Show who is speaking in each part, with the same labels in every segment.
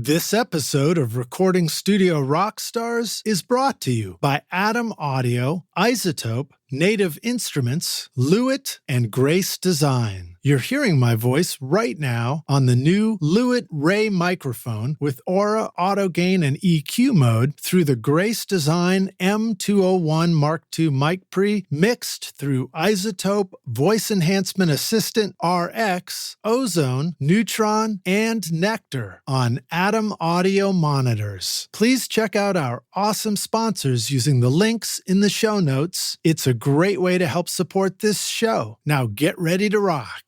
Speaker 1: This episode of Recording Studio Rockstars is brought to you by Atom Audio, Isotope, Native Instruments, Lewitt, and Grace Design. You're hearing my voice right now on the new Lewitt Ray microphone with Aura, Auto Gain, and EQ mode through the Grace Design M201 Mark II mic pre, mixed through Isotope, Voice Enhancement Assistant, RX, Ozone, Neutron, and Nectar on Atom Audio monitors. Please check out our awesome sponsors using the links in the show notes. It's a great way to help support this show. Now get ready to rock.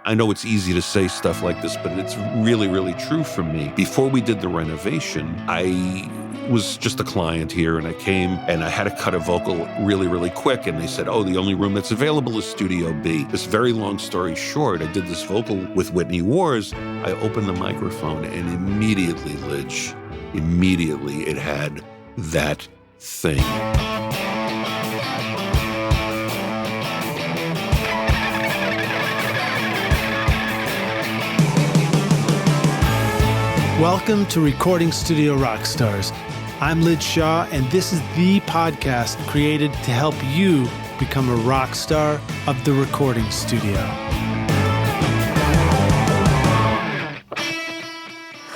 Speaker 2: I know it's easy to say stuff like this, but it's really, really true for me. Before we did the renovation, I was just a client here, and I came and I had to cut a vocal really, really quick. And they said, oh, the only room that's available is Studio B. This very long story short, I did this vocal with Whitney Woerz. I opened the microphone and immediately it had that thing.
Speaker 1: Welcome to Recording Studio Rockstars. I'm Lid Shaw, and this is the podcast created to help you become a rock star of the recording studio.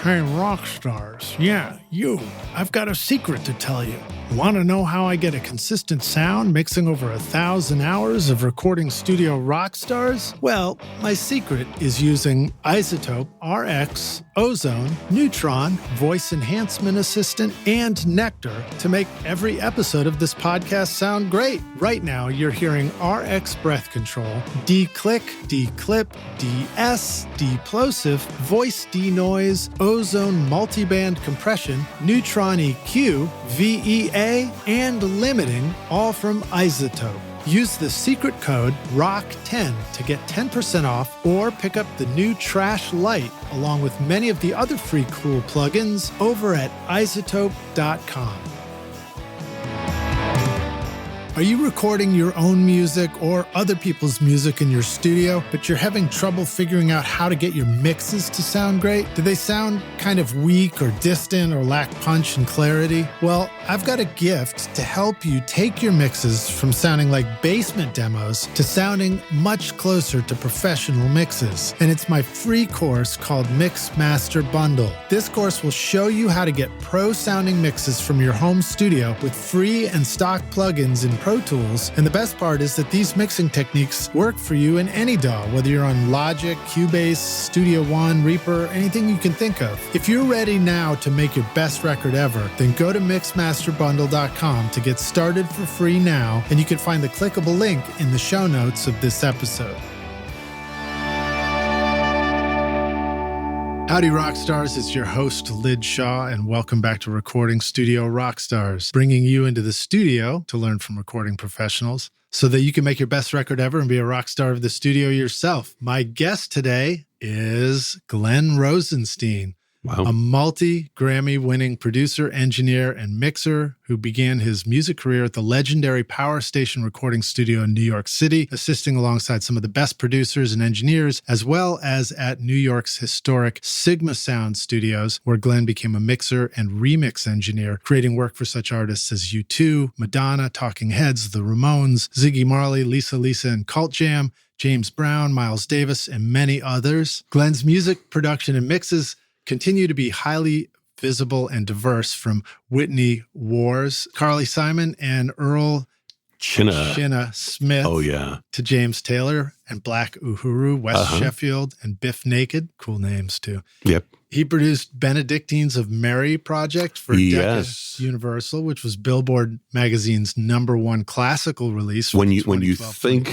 Speaker 1: Hey, rock stars. Yeah, you. I've got a secret to tell you. Want to know how I get a consistent sound mixing over 1,000 hours of recording studio rock stars? Well, my secret is using Isotope, RX, Ozone, Neutron, Voice Enhancement Assistant, and Nectar to make every episode of this podcast sound great. Right now, you're hearing RX breath control, D-click, D-clip, DS, D-plosive, voice denoise, Ozone multiband compression, Neutron EQ, VEA, and limiting, all from Isotope. Use the secret code ROCK10 to get 10% off or pick up the new Trash Light along with many of the other free cool plugins over at isotope.com. Are you recording your own music or other people's music in your studio, but you're having trouble figuring out how to get your mixes to sound great? Do they sound kind of weak or distant or lack punch and clarity? Well, I've got a gift to help you take your mixes from sounding like basement demos to sounding much closer to professional mixes. And it's my free course called Mix Master Bundle. This course will show you how to get pro-sounding mixes from your home studio with free and stock plugins in Pro Tools, and the best part is that these mixing techniques work for you in any DAW, whether you're on Logic, Cubase, Studio One, Reaper, anything you can think of. If you're ready now to make your best record ever, then go to mixmasterbundle.com to get started for free now, and you can find the clickable link in the show notes of this episode. Howdy, Rockstars. It's your host, Lid Shaw, and welcome back to Recording Studio Rockstars, bringing you into the studio to learn from recording professionals so that you can make your best record ever and be a rock star of the studio yourself. My guest today is Glenn Rosenstein. Wow. A multi Grammy-winning producer, engineer, and mixer who began his music career at the legendary Power Station recording studio in New York City, assisting alongside some of the best producers and engineers, as well as at New York's historic Sigma Sound Studios, where Glenn became a mixer and remix engineer, creating work for such artists as U2, Madonna, Talking Heads, the Ramones, Ziggy Marley, Lisa and Cult Jam, James Brown, Miles Davis, and many others. Glenn's music production and mixes continue to be highly visible and diverse, from Whitney Woerz, Carly Simon and Earl Chinna Smith, to James Taylor and Black Uhuru, West Sheffield, and Biff Naked. Cool names, too.
Speaker 2: Yep.
Speaker 1: He produced Benedictines of Mary project for Decca Universal, which was Billboard magazine's #1 classical release.
Speaker 2: When you think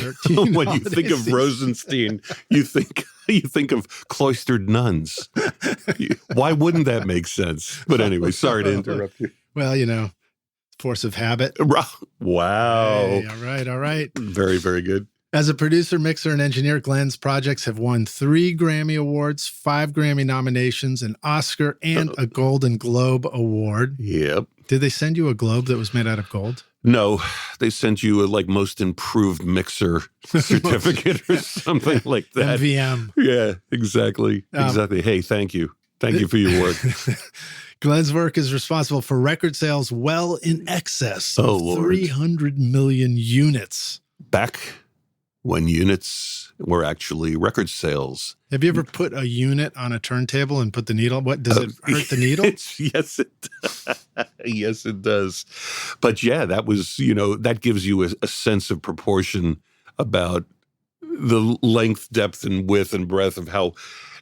Speaker 2: of Rosenstein, you think of cloistered nuns. Why wouldn't that make sense? But anyway, sorry to interrupt you.
Speaker 1: Well, force of habit.
Speaker 2: Wow.
Speaker 1: Hey, all right.
Speaker 2: Very, very good.
Speaker 1: As a producer, mixer, and engineer, Glenn's projects have won 3 Grammy Awards, 5 Grammy nominations, an Oscar, and a Golden Globe Award.
Speaker 2: Yep.
Speaker 1: Did they send you a globe that was made out of gold?
Speaker 2: No, they sent you a most improved mixer certificate or something like that.
Speaker 1: MVM.
Speaker 2: Yeah, exactly. Exactly. Hey, thank you. Thank you for your work.
Speaker 1: Glenn's work is responsible for record sales well in excess of
Speaker 2: Lord.
Speaker 1: 300 million units.
Speaker 2: Back when units were actually record sales.
Speaker 1: Have you ever put a unit on a turntable and put the needle? What does it hurt the needle?
Speaker 2: Yes, it does. Yes, it does. But yeah, that was, that gives you a sense of proportion about the length, depth, and width and breadth of how,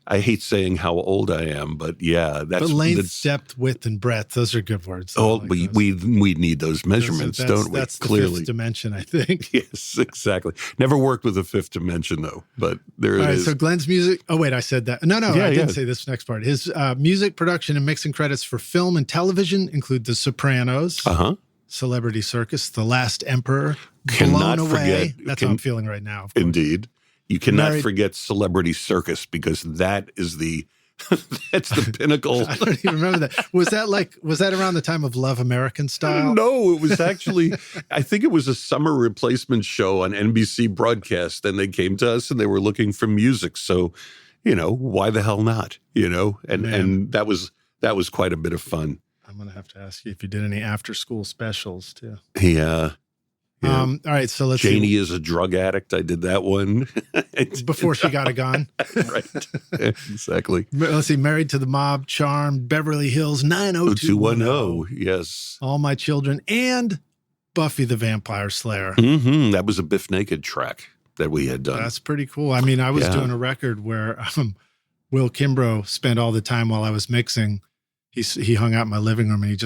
Speaker 2: I hate saying how old I am, but yeah, that's
Speaker 1: length, depth, width, and breadth. Those are good words.
Speaker 2: We need those measurements, don't we?
Speaker 1: That's
Speaker 2: clearly
Speaker 1: the fifth dimension, I think.
Speaker 2: Yes, exactly. Never worked with a fifth dimension though, but there it is.
Speaker 1: So Glenn's music. Oh wait, I said that. No, I didn't say this next part. His music production and mixing credits for film and television include The Sopranos, Celebrity Circus, The Last Emperor,
Speaker 2: Cannot
Speaker 1: Blown
Speaker 2: forget.
Speaker 1: Away. That's how I'm feeling right now.
Speaker 2: Indeed. You cannot forget Celebrity Circus because that is that's the pinnacle.
Speaker 1: I don't even remember that. Was that around the time of Love American Style?
Speaker 2: No, it was actually, I think it was a summer replacement show on NBC broadcast, and they came to us and they were looking for music. So, why the hell not? And that was quite a bit of fun.
Speaker 1: I'm going to have to ask you if you did any after school specials too.
Speaker 2: Yeah.
Speaker 1: All right, so let's
Speaker 2: Janie
Speaker 1: see.
Speaker 2: is a drug addict. I did that one.
Speaker 1: Before she got a gun.
Speaker 2: Right. Exactly.
Speaker 1: Let's see. Married to the Mob, Charmed, Beverly Hills, 90210.
Speaker 2: Yes.
Speaker 1: All My Children, and Buffy the Vampire Slayer.
Speaker 2: Mm-hmm. That was a Biff Naked track that we had done.
Speaker 1: That's pretty cool. I mean, I was doing a record where Will Kimbrough spent all the time while I was mixing. He hung out in my living room and he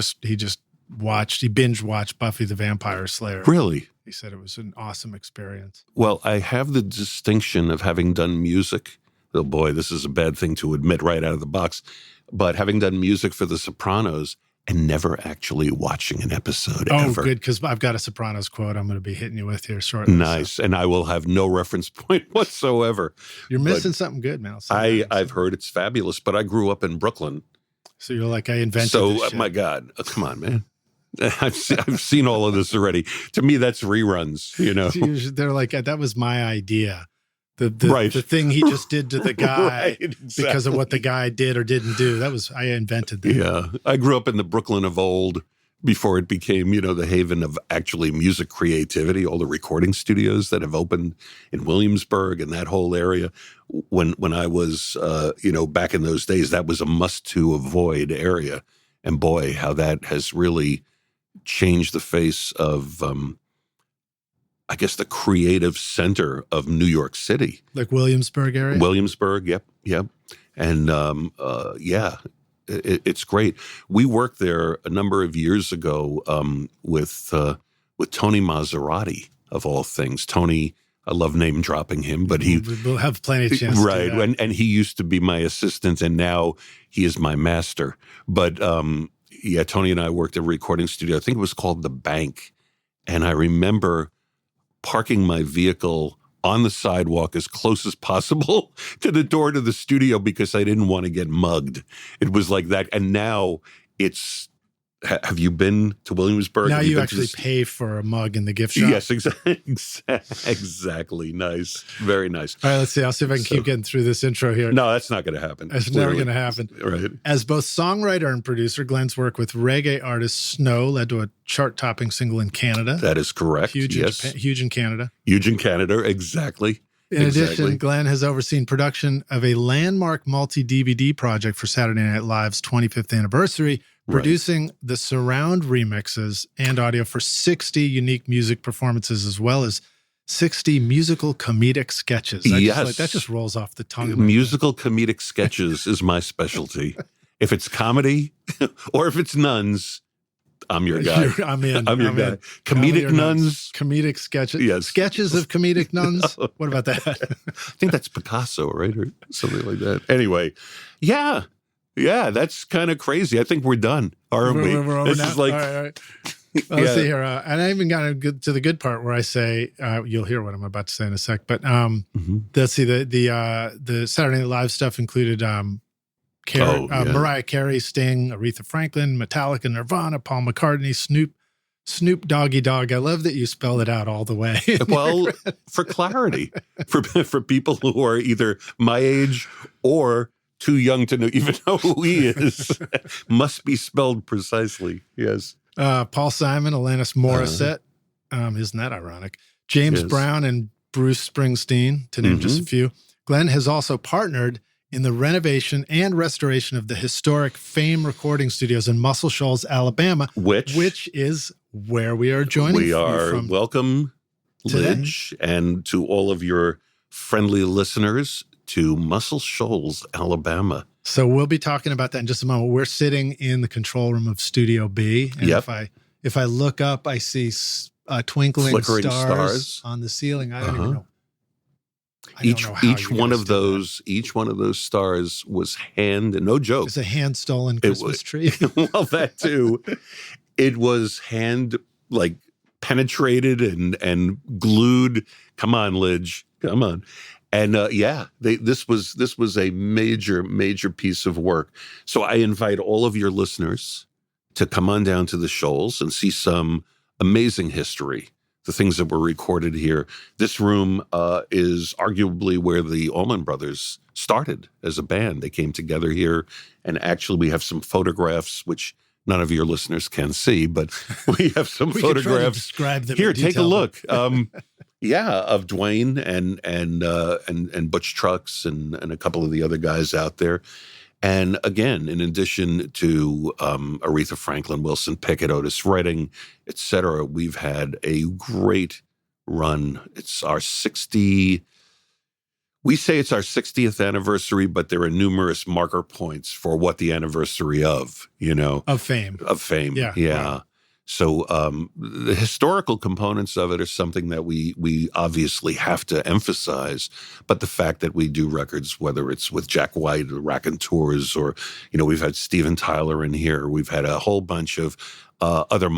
Speaker 1: binge watched Buffy the Vampire Slayer.
Speaker 2: Really?
Speaker 1: He said it was an awesome experience.
Speaker 2: Well, I have the distinction of having done music. Oh boy, this is a bad thing to admit right out of the box. But having done music for The Sopranos and never actually watching an episode ever.
Speaker 1: Oh, good, because I've got a Sopranos quote I'm going to be hitting you with here shortly.
Speaker 2: Nice. So. And I will have no reference point whatsoever.
Speaker 1: You're missing something good, man.
Speaker 2: I've heard it's fabulous, but I grew up in Brooklyn.
Speaker 1: So you're like, I invented this shit.
Speaker 2: My God, come on, man. I've seen all of this already. To me, that's reruns,
Speaker 1: They're like, that was my idea. The thing he just did to the guy exactly. Because of what the guy did or didn't do. I invented that.
Speaker 2: Yeah. I grew up in the Brooklyn of old before it became, the haven of actually music creativity, all the recording studios that have opened in Williamsburg and that whole area. When I was, back in those days, that was a must-to avoid area. And boy, how that has really changed the face of, I guess, the creative center of New York City.
Speaker 1: Like Williamsburg area?
Speaker 2: Williamsburg, yep. And, it's great. We worked there a number of years ago with Tony Maserati, of all things. Tony, I love name dropping him, but
Speaker 1: we'll have plenty of chance.
Speaker 2: Right,
Speaker 1: to do that.
Speaker 2: And he used to be my assistant, and now he is my master. But Tony and I worked at a recording studio. I think it was called The Bank, and I remember parking my vehicle on the sidewalk as close as possible to the door to the studio because I didn't want to get mugged. It was like that. And now it's, have you been to Williamsburg?
Speaker 1: Now you actually pay for a mug in the gift shop.
Speaker 2: Yes, exactly. Nice. Very nice.
Speaker 1: All right, let's see. I'll see if I can keep getting through this intro here.
Speaker 2: No, that's not going to happen.
Speaker 1: It's never going to happen.
Speaker 2: Right.
Speaker 1: As both songwriter and producer, Glenn's work with reggae artist Snow led to a chart-topping single in Canada.
Speaker 2: That is correct.
Speaker 1: Huge in Canada.
Speaker 2: Huge in Canada, exactly.
Speaker 1: In addition, Glenn has overseen production of a landmark multi-DVD project for Saturday Night Live's 25th anniversary, producing the surround remixes and audio for 60 unique music performances, as well as 60 musical comedic sketches. That just rolls off the tongue.
Speaker 2: Musical comedic sketches is my specialty. If it's comedy or if it's nuns, I'm your guy.
Speaker 1: I'm in.
Speaker 2: I'm your guy. Comedic nuns.
Speaker 1: Comedic sketches.
Speaker 2: Yes.
Speaker 1: Sketches of comedic nuns. What about that?
Speaker 2: I think that's Picasso, right? Or something like that. Anyway, yeah, that's kind of crazy. I think we're done, aren't we?
Speaker 1: We're over
Speaker 2: this
Speaker 1: now?
Speaker 2: is like,
Speaker 1: all right. Let's see here. And I even got to the good part where I say, you'll hear what I'm about to say in a sec, but let's see, the Saturday Night Live stuff included Mariah Carey, Sting, Aretha Franklin, Metallica, Nirvana, Paul McCartney, Snoop Doggy Dogg. I love that you spell it out all the way.
Speaker 2: Well, for clarity, for people who are either my age or too young to even know who he is, must be spelled precisely. Yes.
Speaker 1: Paul Simon, Alanis Morissette. Isn't that ironic? James Brown and Bruce Springsteen, to name just a few. Glenn has also partnered in the renovation and restoration of the historic Fame Recording Studios in Muscle Shoals, Alabama, which is where we are joining.
Speaker 2: We are welcome, Lidge, and to all of your friendly listeners to Muscle Shoals, Alabama.
Speaker 1: So we'll be talking about that in just a moment. We're sitting in the control room of Studio B, and if I look up, I see twinkling
Speaker 2: flickering
Speaker 1: stars on the ceiling. I don't even know.
Speaker 2: Each one of those stars was no joke.
Speaker 1: It's a hand stolen Christmas tree.
Speaker 2: Well, that too. It was hand penetrated and glued. Come on, Lidge. Come on. And this was a major piece of work. So I invite all of your listeners to come on down to the Shoals and see some amazing history. The things that were recorded here. This room is arguably where the Allman Brothers started as a band. They came together here, and actually we have some photographs, which none of your listeners can see, but we have some photographs.
Speaker 1: Can try to describe them
Speaker 2: here,
Speaker 1: in detail.
Speaker 2: take a look. Of Dwayne and Butch Trucks and a couple of the other guys out there. And again, in addition to Aretha Franklin, Wilson Pickett, Otis Redding, et cetera, we've had a great run. It's our 60th anniversary, but there are numerous marker points for what the anniversary of Fame. Yeah. Wow. So the historical components of it are something that we obviously have to emphasize, but the fact that we do records, whether it's with Jack White or Raconteurs, or we've had Steven Tyler in here, we've had a whole bunch of other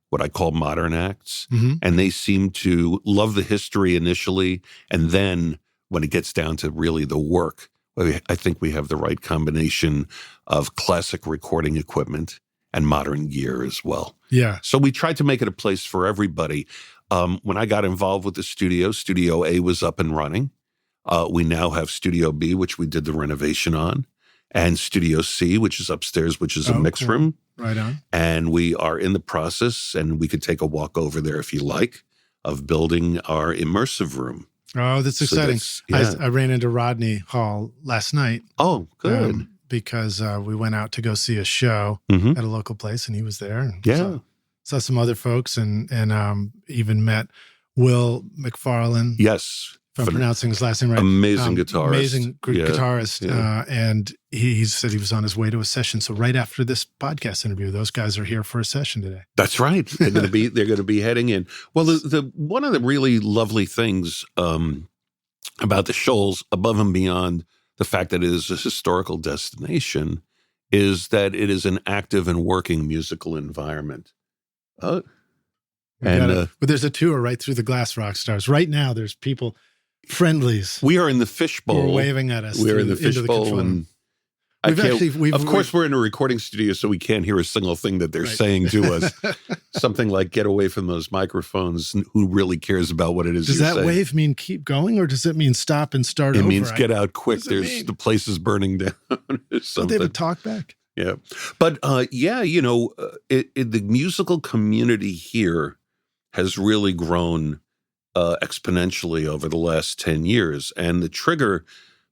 Speaker 2: what I call modern acts, and they seem to love the history initially, and then when it gets down to really the work, I think we have the right combination of classic recording equipment and modern gear as well.
Speaker 1: Yeah.
Speaker 2: So we tried to make it a place for everybody. When I got involved with the studio, Studio A was up and running. We now have Studio B, which we did the renovation on, and Studio C, which is upstairs, which is a mix room.
Speaker 1: Right on.
Speaker 2: And we are in the process, and we could take a walk over there if you like, of building our immersive room.
Speaker 1: Oh, that's exciting. I ran into Rodney Hall last night.
Speaker 2: Oh, good.
Speaker 1: Because we went out to go see a show at a local place, and he was there. And saw some other folks, and even met Will McFarlane.
Speaker 2: Yes.
Speaker 1: If I'm pronouncing his last name right.
Speaker 2: Amazing guitarist.
Speaker 1: Amazing guitarist. Yeah. And he said he was on his way to a session. So right after this podcast interview, those guys are here for a session today.
Speaker 2: That's right. They're going to be heading in. Well, the one of the really lovely things about the Shoals, above and beyond the fact that it is a historical destination, is that it is an active and working musical environment.
Speaker 1: But there's a tour right through the glass, rock stars. Right now, there's people, friendlies.
Speaker 2: We are in the fishbowl.
Speaker 1: Who are waving at us.
Speaker 2: We're in the fishbowl. And of course, we're in a recording studio, so we can't hear a single thing that they're saying to us. Something like, get away from those microphones. Who really cares about what it is
Speaker 1: does
Speaker 2: you're
Speaker 1: that
Speaker 2: saying?
Speaker 1: wave mean keep going, or does it mean stop and start over?
Speaker 2: It means get out quick. The place is burning down. Or something.
Speaker 1: Don't they have a talk back?
Speaker 2: Yeah. But the musical community here has really grown exponentially over the last 10 years. And the trigger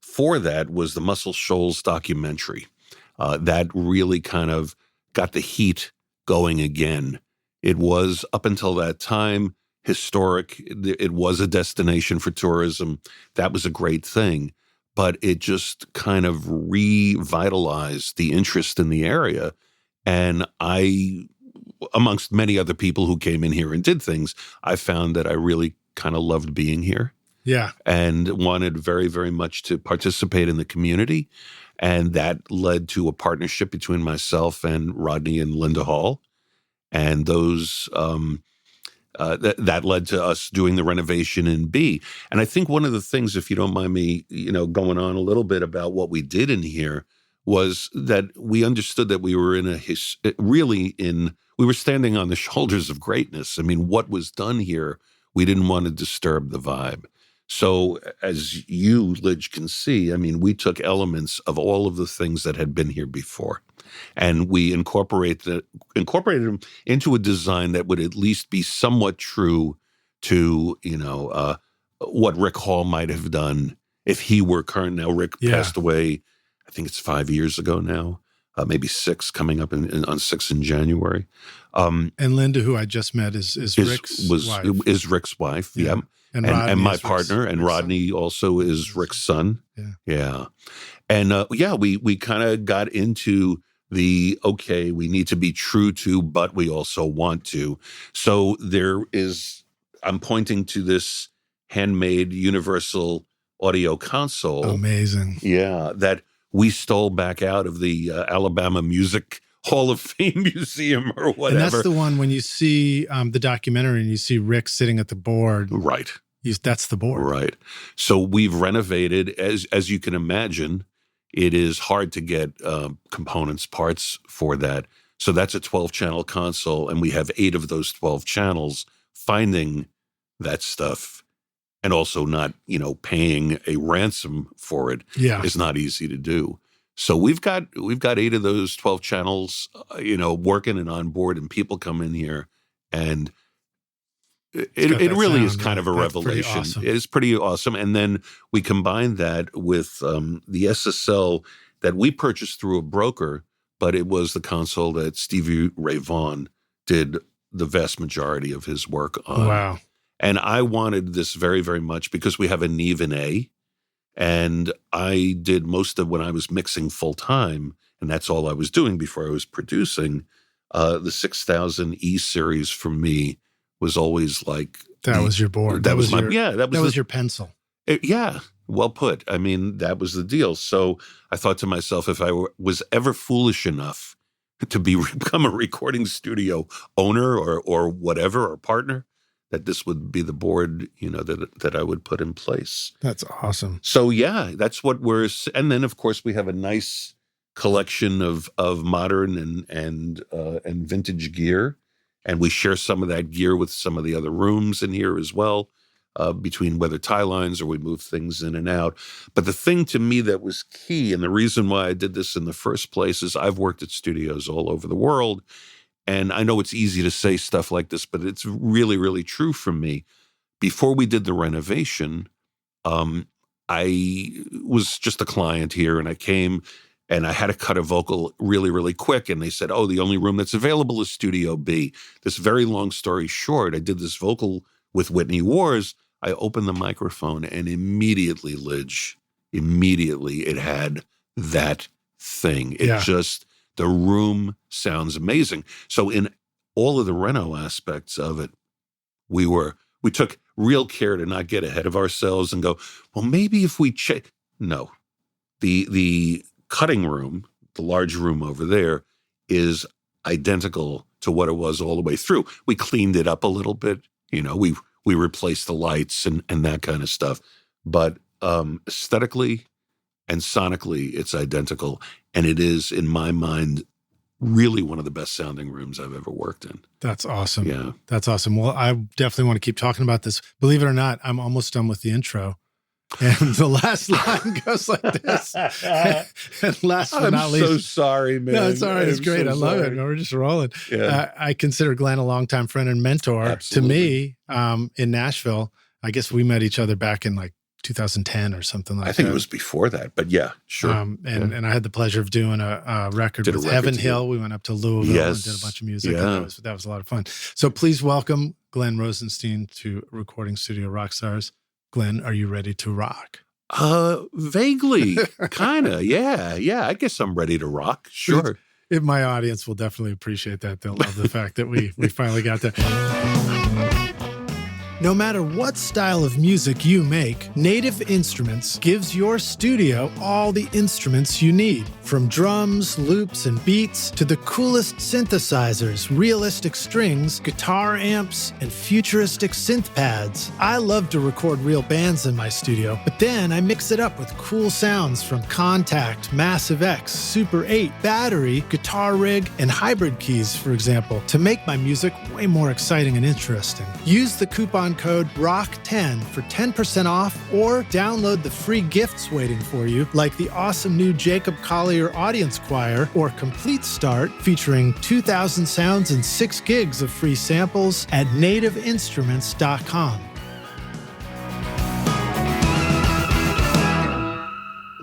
Speaker 2: for that was the Muscle Shoals documentary. That really kind of got the heat going again. It was, up until that time, historic. It was a destination for tourism. That was a great thing. But it just kind of revitalized the interest in the area. And I, amongst many other people who came in here and did things, I found that I really kind of loved being here.
Speaker 1: Yeah.
Speaker 2: And wanted very, very much to participate in the community. And that led to a partnership between myself and Rodney and Linda Hall. And those that led to us doing the renovation in B. And I think one of the things, if you don't mind me, going on a little bit about what we did in here, was that we understood that we were we were standing on the shoulders of greatness. I mean, what was done here, we didn't want to disturb the vibe. So as you, Lidge, can see, I mean, we took elements of all of the things that had been here before, and we incorporated them into a design that would at least be somewhat true to, what Rick Hall might have done if he were current. Now, Rick passed away, I think it's 5 years ago now, maybe 6, coming up on 6 in January.
Speaker 1: And Linda, who I just met, is Rick's wife.
Speaker 2: Is Rick's wife, yeah. And my partner, and Rodney also is Rick's son. Yeah. And we kind of got into okay, we need to be true to, but we also want to. So I'm pointing to this handmade universal audio console.
Speaker 1: Amazing.
Speaker 2: Yeah, that we stole back out of the Alabama Music Hall of Fame Museum or whatever.
Speaker 1: And that's the one when you see the documentary and you see Rick sitting at the board.
Speaker 2: Right.
Speaker 1: That's the board.
Speaker 2: Right. So we've renovated, as you can imagine, it is hard to get components, parts for that. So that's a 12-channel console, and we have 8 of those 12 channels. Finding that stuff and also not, paying a ransom for it is not easy to do. So we've got 8 of those 12 channels, working and on board, and people come in here, and it really is kind of a revelation.
Speaker 1: Awesome.
Speaker 2: It is pretty awesome. And then we combine that with the SSL that we purchased through a broker, but it was the console that Stevie Ray Vaughan did the vast majority of his work on.
Speaker 1: Wow.
Speaker 2: And I wanted this very, very much because we have a Neve in A, and I did most of when I was mixing full time, and that's all I was doing before I was producing. The 6000 E series for me was always like
Speaker 1: that was your board.
Speaker 2: That was your
Speaker 1: pencil.
Speaker 2: Well put. I mean, that was the deal. So I thought to myself, if I was ever foolish enough to become a recording studio owner or whatever, or partner, that this would be the board, that I would put in place.
Speaker 1: That's awesome.
Speaker 2: So that's what and then of course we have a nice collection of modern and vintage gear, and we share some of that gear with some of the other rooms in here as well, between whether tie lines or we move things in and out. But the thing to me that was key, and the reason why I did this in the first place, is I've worked at studios all over the world. And I know it's easy to say stuff like this, but it's really, really true for me. Before we did the renovation, I was just a client here, and I came and I had to cut a vocal really, really quick. And they said, oh, the only room that's available is Studio B. This very long story short, I did this vocal with Whitney Woerz. I opened the microphone, and immediately it had that thing. The room sounds amazing. So in all of the reno aspects of it, we took real care to not get ahead of ourselves and go, well, maybe if we check. No, the cutting room, the large room over there, is identical to what it was all the way through. We cleaned it up a little bit. We replaced the lights and that kind of stuff. But aesthetically and sonically, it's identical. And it is, in my mind, really one of the best sounding rooms I've ever worked in.
Speaker 1: That's awesome.
Speaker 2: Yeah.
Speaker 1: That's awesome. Well, I definitely want to keep talking about this. Believe it or not, I'm almost done with the intro. And the last line goes like this. And last but not least.
Speaker 2: I'm so sorry, man.
Speaker 1: No, it's all right. It's great. I love it. We're just rolling.
Speaker 2: Yeah.
Speaker 1: I consider Glenn a longtime friend and mentor.
Speaker 2: Absolutely.
Speaker 1: To me in Nashville. I guess we met each other back in like 2010 or something like that.
Speaker 2: I think it was before that, but yeah, sure.
Speaker 1: And I had the pleasure of doing a record with Heaven Hill. We went up to Louisville and did a bunch of music.
Speaker 2: Yeah.
Speaker 1: And that was a lot of fun. So please welcome Glenn Rosenstein to Recording Studio Rockstars. Glenn, are you ready to rock?
Speaker 2: Vaguely, kind of. Yeah. I guess I'm ready to rock. Sure.
Speaker 1: My audience will definitely appreciate that. They'll love the fact that we finally got there. No matter what style of music you make, Native Instruments gives your studio all the instruments you need. From drums, loops, and beats to the coolest synthesizers, realistic strings, guitar amps, and futuristic synth pads. I love to record real bands in my studio, but then I mix it up with cool sounds from Contact, Massive X, Super 8, Battery, Guitar Rig, and hybrid keys, for example, to make my music way more exciting and interesting. Use the coupon code ROCK10 for 10% off, or download the free gifts waiting for you, like the awesome new Jacob Collier Audience Choir or Complete Start, featuring 2,000 sounds and 6 gigs of free samples at nativeinstruments.com.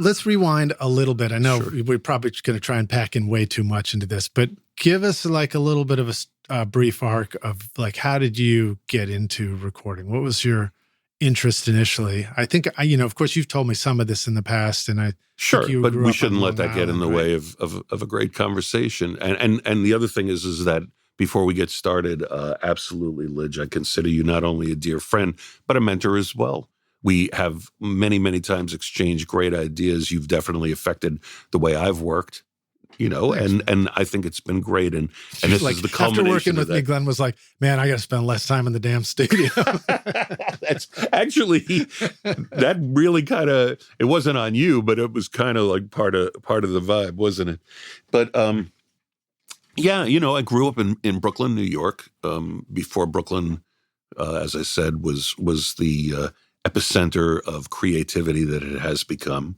Speaker 1: Let's rewind a little bit. I know we're probably going to try and pack in way too much into this, but give us like a little bit of a brief arc of like, how did you get into recording? What was your interest initially? I think, of course, you've told me some of this in the past, and I
Speaker 2: but we shouldn't let that get in the way of a great conversation. And the other thing is that before we get started, absolutely, Lidge, I consider you not only a dear friend, but a mentor as well. We have many, many times exchanged great ideas. You've definitely affected the way I've worked, and I think it's been great. And this
Speaker 1: like,
Speaker 2: is the culmination.
Speaker 1: After working with me, Glenn was like, man, I got to spend less time in the damn studio.
Speaker 2: That's actually, that really kind of, it wasn't on you, but it was kind of like part of the vibe, wasn't it? But I grew up in Brooklyn, New York, before Brooklyn, as I said, was the epicenter of creativity that it has become.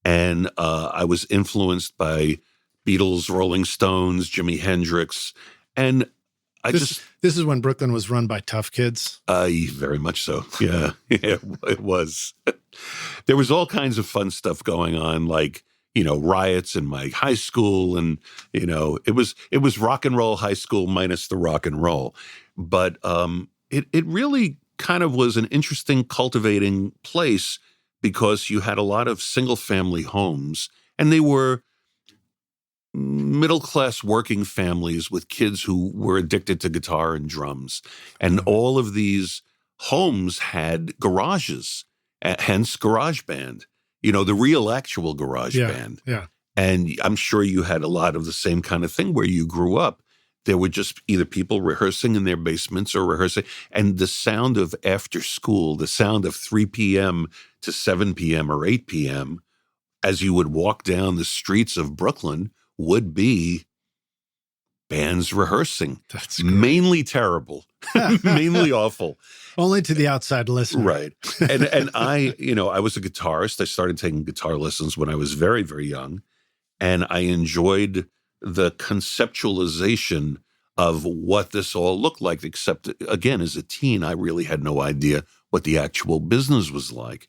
Speaker 2: And I was influenced by Beatles, Rolling Stones, Jimi Hendrix. And this is when Brooklyn was run by tough kids?
Speaker 1: Very much so. Yeah, it was. There was all kinds of fun stuff going on, like, riots in my high school. And, it was rock and roll high school minus the rock and roll. But it really kind of was an interesting cultivating place, because you had a lot of single-family homes, and they were middle-class working families with kids who were addicted to guitar and drums. And all of these homes had garages, hence Garage Band, the real actual Garage Band.
Speaker 2: Yeah.
Speaker 1: And I'm sure you had a lot of the same kind of thing where you grew up. There were just either people rehearsing in their basements or rehearsing. And the sound of after school, the sound of 3 p.m. to 7 p.m. or 8 p.m., as you would walk down the streets of Brooklyn, would be bands rehearsing.
Speaker 2: That's great.
Speaker 1: Mainly terrible, mainly awful.
Speaker 2: Only to the outside listener.
Speaker 1: Right. And I was a guitarist. I started taking guitar lessons when I was very, very young. And I enjoyed the conceptualization of what this all looked like, except, again, as a teen, I really had no idea what the actual business was like.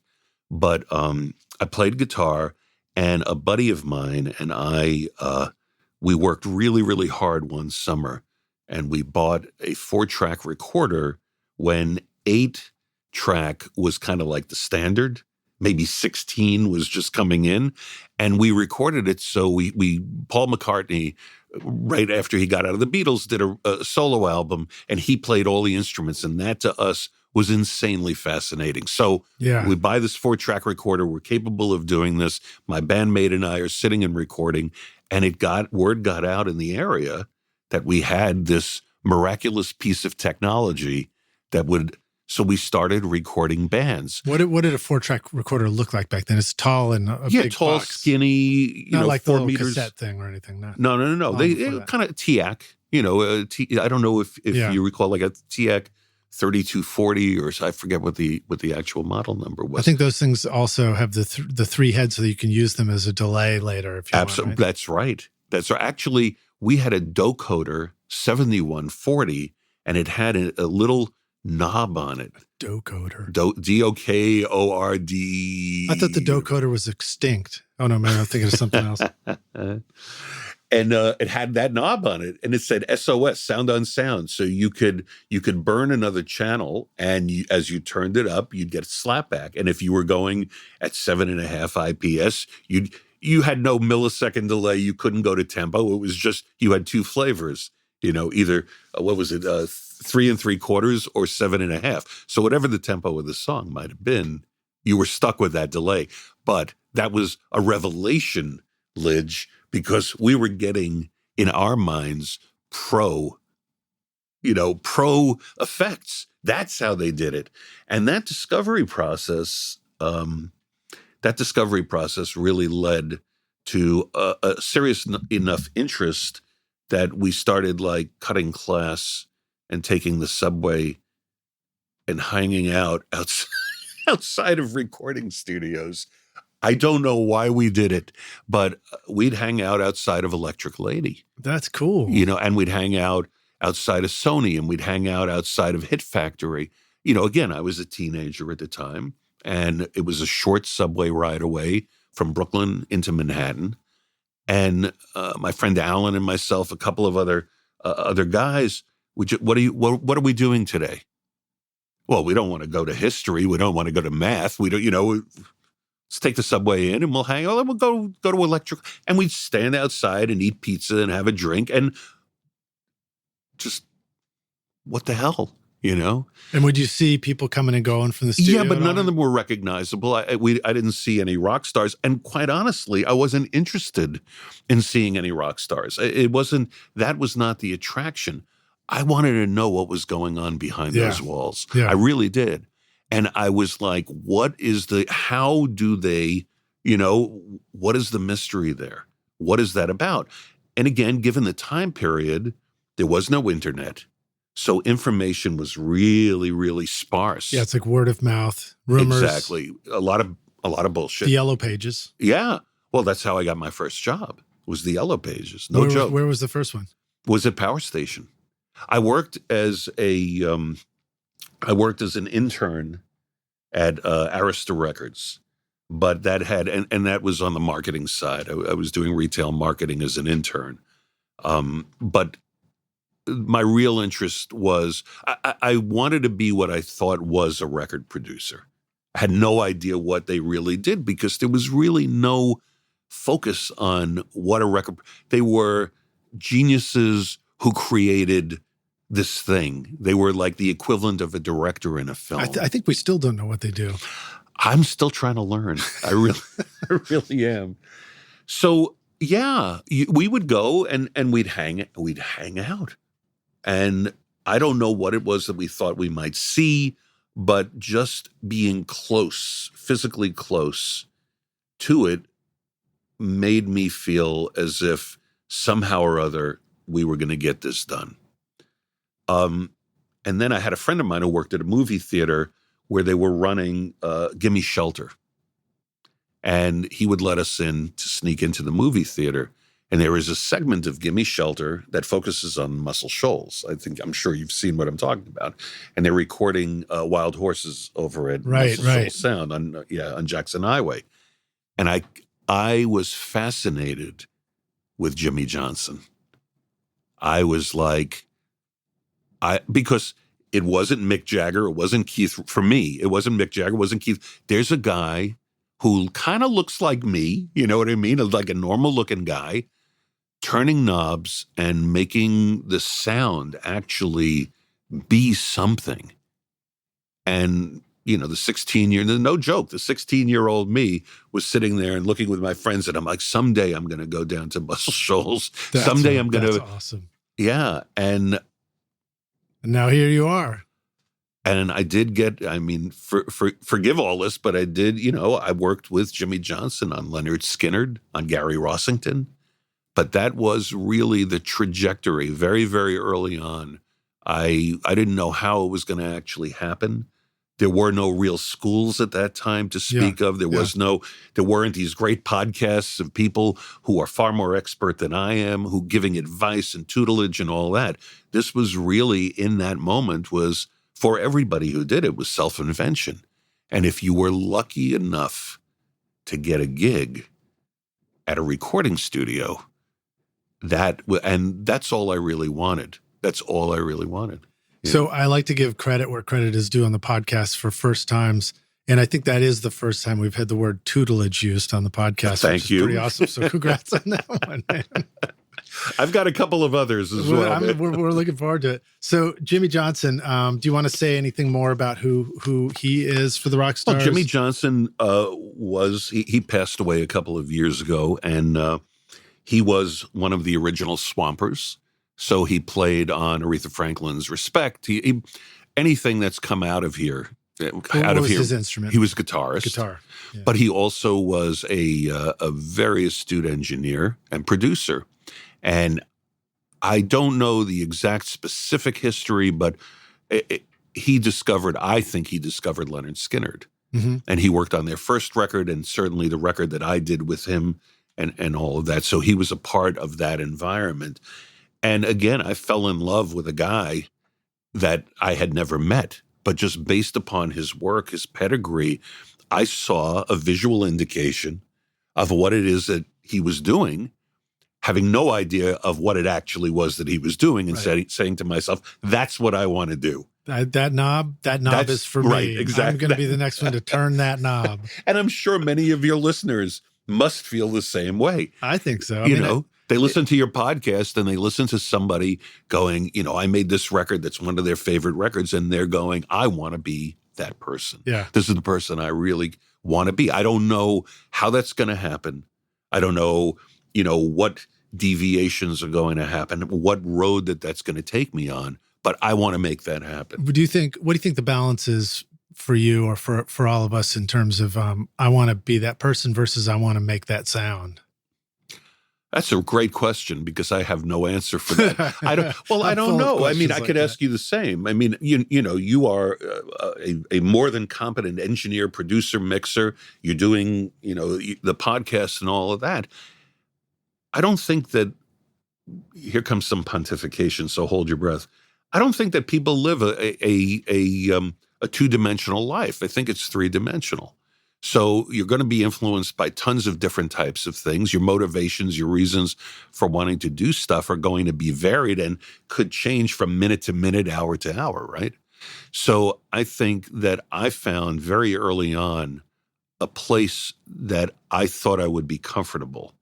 Speaker 1: But I played guitar, and a buddy of mine and I, we worked really, really hard one summer, and we bought a 4-track recorder when 8-track was kind of like the standard. Maybe 16 was just coming in, and we recorded it. So we Paul McCartney, right after he got out of the Beatles, did a solo album, and he played all the instruments, and that to us was insanely fascinating. So we buy this 4-track recorder. We're capable of doing this. My bandmate and I are sitting and recording, and word got out in the area that we had this miraculous piece of technology that would. So we started recording bands.
Speaker 2: What did a 4-track recorder look like back then? It's tall and a big
Speaker 1: tall,
Speaker 2: box.
Speaker 1: Skinny,
Speaker 2: not like
Speaker 1: 4
Speaker 2: the little
Speaker 1: meters.
Speaker 2: cassette thing or anything.
Speaker 1: No. They kind of TIAC. I don't know if you recall, like a TIAC 3240, or I forget what the actual model number was.
Speaker 2: I think those things also have the 3 heads, so that you can use them as a delay later. If you
Speaker 1: Absolutely,
Speaker 2: want, right?
Speaker 1: That's right. Actually, we had a Docoder 7140, and it had a little knob on it.
Speaker 2: Docoder.
Speaker 1: Dokord.
Speaker 2: I thought the Docoder was extinct. Oh no, maybe I'm thinking of something else.
Speaker 1: And it had that knob on it, and it said SOS, sound on sound. So you could burn another channel, and as you turned it up, you'd get slapback. And if you were going at 7.5 IPS, you had no millisecond delay. You couldn't go to tempo. It was just, you had 2 flavors. Either what was it,
Speaker 2: 3 3/4 or 7.5. So whatever the tempo of the song might have been, you were stuck with that delay. But that was a revelation, Lidge, because we were getting, in our minds, pro effects. That's how they did it. And that discovery process really led to a serious enough interest that we started like cutting class and taking the subway and hanging out outside of recording studios. I don't know why we did it, but we'd hang out outside of Electric Lady.
Speaker 1: That's cool.
Speaker 2: And we'd hang out outside of Sony, and we'd hang out outside of Hit Factory. Again, I was a teenager at the time, and it was a short subway ride away from Brooklyn into Manhattan. And my friend Alan and myself, a couple of other guys, what are we doing today? Well, we don't want to go to history. We don't want to go to math. We don't, let's take the subway in and we'll hang out. We'll go to Electric. And we'd stand outside and eat pizza and have a drink and just, what the hell,
Speaker 1: And would you see people coming and going from the studio?
Speaker 2: Yeah, but none of them were recognizable. I didn't see any rock stars. And quite honestly, I wasn't interested in seeing any rock stars. That was not the attraction. I wanted to know what was going on behind those walls. Yeah. I really did. And I was like, how do they, what is the mystery there? What is that about? And again, given the time period, there was no internet. So information was really, really sparse.
Speaker 1: Yeah, it's like word of mouth, rumors.
Speaker 2: Exactly. A lot of bullshit.
Speaker 1: The Yellow Pages.
Speaker 2: Yeah. Well, that's how I got my first job, was the Yellow Pages. No joke.
Speaker 1: Where was the first one?
Speaker 2: Was at Power Station. I worked as an intern at Arista Records, but that had, and that was on the marketing side. I was doing retail marketing as an intern. But my real interest was, I wanted to be what I thought was a record producer. I had no idea what they really did because there was really no focus on what a record. They were geniuses who created this thing. They were like the equivalent of a director in a film.
Speaker 1: I think we still don't know what they do.
Speaker 2: I'm still trying to learn. I really am. So yeah, we would go and we'd hang out. And I don't know what it was that we thought we might see, but just being close, physically close to it, made me feel as if somehow or other we were going to get this done. And then I had a friend of mine who worked at a movie theater where they were running Gimme Shelter. And he would let us in to sneak into the movie theater. And there is a segment of Gimme Shelter that focuses on Muscle Shoals. I'm sure you've seen what I'm talking about. And they're recording Wild Horses over at Muscle Shoals Sound on Jackson Highway. And I was fascinated with Jimmy Johnson. I was like, because it wasn't Mick Jagger, it wasn't Keith. For me, it wasn't Mick Jagger, it wasn't Keith. There's a guy who kind of looks like me, you know what I mean? Like a normal looking guy, turning knobs and making the sound actually be something. And, the 16-year-old me was sitting there and looking with my friends, and I'm like, someday I'm going to go down to Muscle Shoals. That's
Speaker 1: awesome.
Speaker 2: Yeah. And
Speaker 1: now here you are.
Speaker 2: And I did get, forgive all this, but I did, I worked with Jimmy Johnson on Leonard Skinner, on Gary Rossington. But that was really the trajectory very, very early on. I didn't know how it was going to actually happen. There were no real schools at that time to speak of. There weren't these great podcasts of people who are far more expert than I am, who giving advice and tutelage and all that. This was really, in that moment, was for everybody who did it, was self-invention. And if you were lucky enough to get a gig at a recording studio, that's all I really wanted. That's all I really wanted. Yeah.
Speaker 1: So I like to give credit where credit is due on the podcast for first times. And I think that is the first time we've had the word tutelage used on the podcast.
Speaker 2: Thank you.
Speaker 1: Pretty awesome. So congrats on that one, man.
Speaker 2: I've got a couple of others as well.
Speaker 1: We're looking forward to it. So Jimmy Johnson, do you want to say anything more about who he is for the rock stars?
Speaker 2: Well, Jimmy Johnson he passed away a couple of years ago, and he was one of the original Swampers. So he played on Aretha Franklin's Respect. Anything that's come out of here.
Speaker 1: What was his instrument?
Speaker 2: He was guitarist.
Speaker 1: Guitar. Yeah.
Speaker 2: But he also was a very astute engineer and producer. And I don't know the exact specific history, but I think he discovered Leonard Skinner.
Speaker 1: Mm-hmm.
Speaker 2: And he worked on their first record and certainly the record that I did with him and all of that. So he was a part of that environment. And again, I fell in love with a guy that I had never met. But just based upon his work, his pedigree, I saw a visual indication of what it is that he was doing, having no idea of what it actually was that he was doing, and saying to myself, that's what I want to do.
Speaker 1: That knob is for me.
Speaker 2: Right, exactly.
Speaker 1: I'm going to be the next one to turn that knob.
Speaker 2: And I'm sure many of your listeners must feel the same way.
Speaker 1: I think so.
Speaker 2: They listen to your podcast and they listen to somebody going, I made this record that's one of their favorite records, and they're going, I want to be that person.
Speaker 1: Yeah.
Speaker 2: This is the person I really want to be. I don't know how that's going to happen. I don't know, what deviations are going to happen, what road that's going to take me on, but I want to make that happen.
Speaker 1: What do you think the balance is for you or for all of us in terms of I want to be that person versus I want to make that sound?
Speaker 2: That's a great question because I have no answer for that. I don't know. I mean, I could ask you the same. I mean, you are a more than competent engineer, producer, mixer. You're doing, the podcast and all of that. I don't think that, here comes some pontification, so hold your breath. I don't think that people live a two-dimensional life. I think it's three-dimensional. So you're going to be influenced by tons of different types of things. Your motivations, your reasons for wanting to do stuff are going to be varied and could change from minute to minute, hour to hour, right? So I think that I found very early on a place that I thought I would be comfortable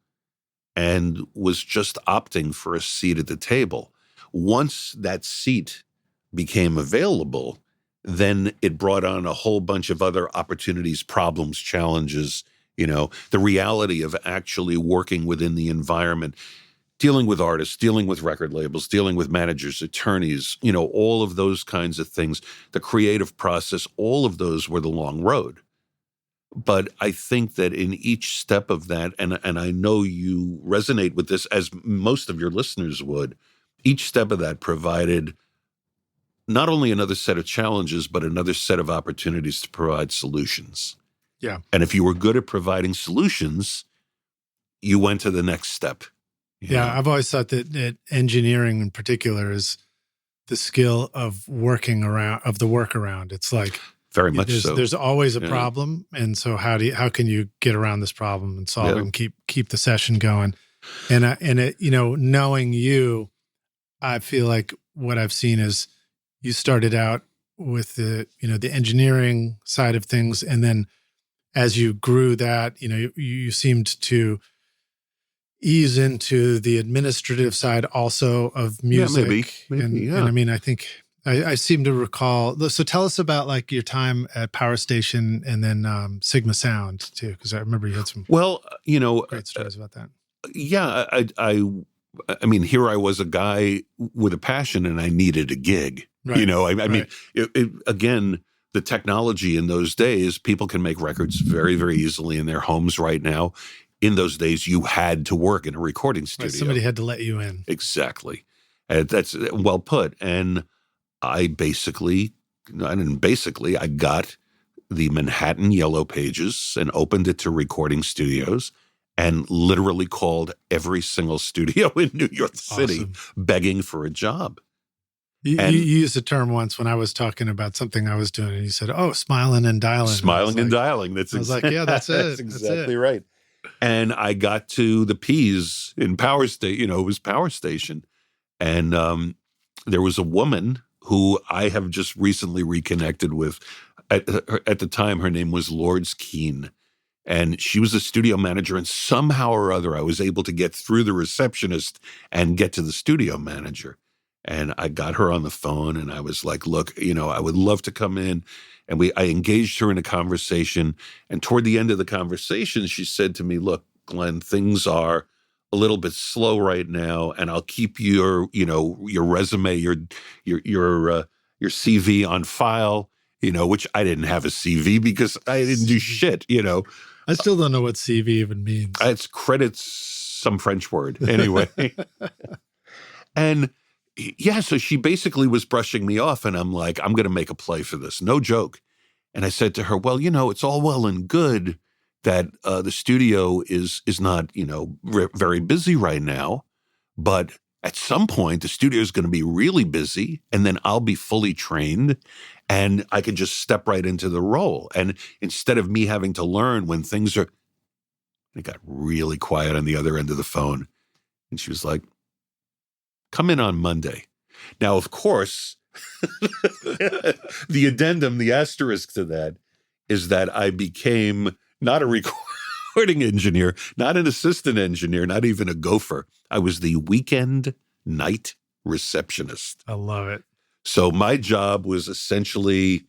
Speaker 2: and was just opting for a seat at the table. Once that seat became available, then it brought on a whole bunch of other opportunities, problems, challenges, the reality of actually working within the environment, dealing with artists, dealing with record labels, dealing with managers, attorneys, all of those kinds of things, the creative process, all of those were the long road. But I think that in each step of that, and I know you resonate with this as most of your listeners would, each step of that provided not only another set of challenges, but another set of opportunities to provide solutions.
Speaker 1: Yeah.
Speaker 2: And if you were good at providing solutions, you went to the next step.
Speaker 1: Yeah. I've always thought that engineering in particular is the skill of the workaround. It's like
Speaker 2: very much so.
Speaker 1: There's always a problem. And so how can you get around this problem and solve it and keep the session going? And knowing you, I feel like what I've seen is you started out with the engineering side of things. And then as you grew that, you seemed to ease into the administrative side also of music.
Speaker 2: Yeah, maybe.
Speaker 1: And I mean, I think I seem to recall. So tell us about like your time at Power Station and then Sigma Sound too, because I remember you had some great stories about that.
Speaker 2: Yeah, I mean, here I was a guy with a passion and I needed a gig. Right. I mean, again, the technology in those days, people can make records very, very easily in their homes right now. In those days, you had to work in a recording studio.
Speaker 1: Right, somebody had to let you in.
Speaker 2: Exactly. And that's well put. And I got the Manhattan Yellow Pages and opened it to recording studios and literally called every single studio in New York City begging for a job.
Speaker 1: You used a term once when I was talking about something I was doing, and you said, smiling and dialing.
Speaker 2: Smiling and dialing.
Speaker 1: I was like, yeah, that's it.
Speaker 2: That's exactly right. And I got to the P's in Power Station, it was Power Station. And there was a woman who I have just recently reconnected with. At the time, her name was Lourdes Keene. And she was a studio manager, and somehow or other, I was able to get through the receptionist and get to the studio manager. And I got her on the phone, and I was like, look, I would love to come in. And I engaged her in a conversation. And toward the end of the conversation, she said to me, look, Glenn, things are a little bit slow right now, and I'll keep your resume, your CV on file, which I didn't have a CV because I didn't do shit,
Speaker 1: I still don't know what CV even means.
Speaker 2: It's credits, some French word. Anyway. And yeah, so she basically was brushing me off, and I'm like, I'm going to make a play for this. No joke. And I said to her, well, it's all well and good that the studio is not, very busy right now, but at some point the studio is going to be really busy, and then I'll be fully trained and I can just step right into the role. And instead of me having to learn when things are, it got really quiet on the other end of the phone. And she was like, come in on Monday. Now, of course, the addendum, the asterisk to that is that I became not a recording engineer, not an assistant engineer, not even a gopher. I was the weekend night receptionist.
Speaker 1: I love it.
Speaker 2: So my job was essentially,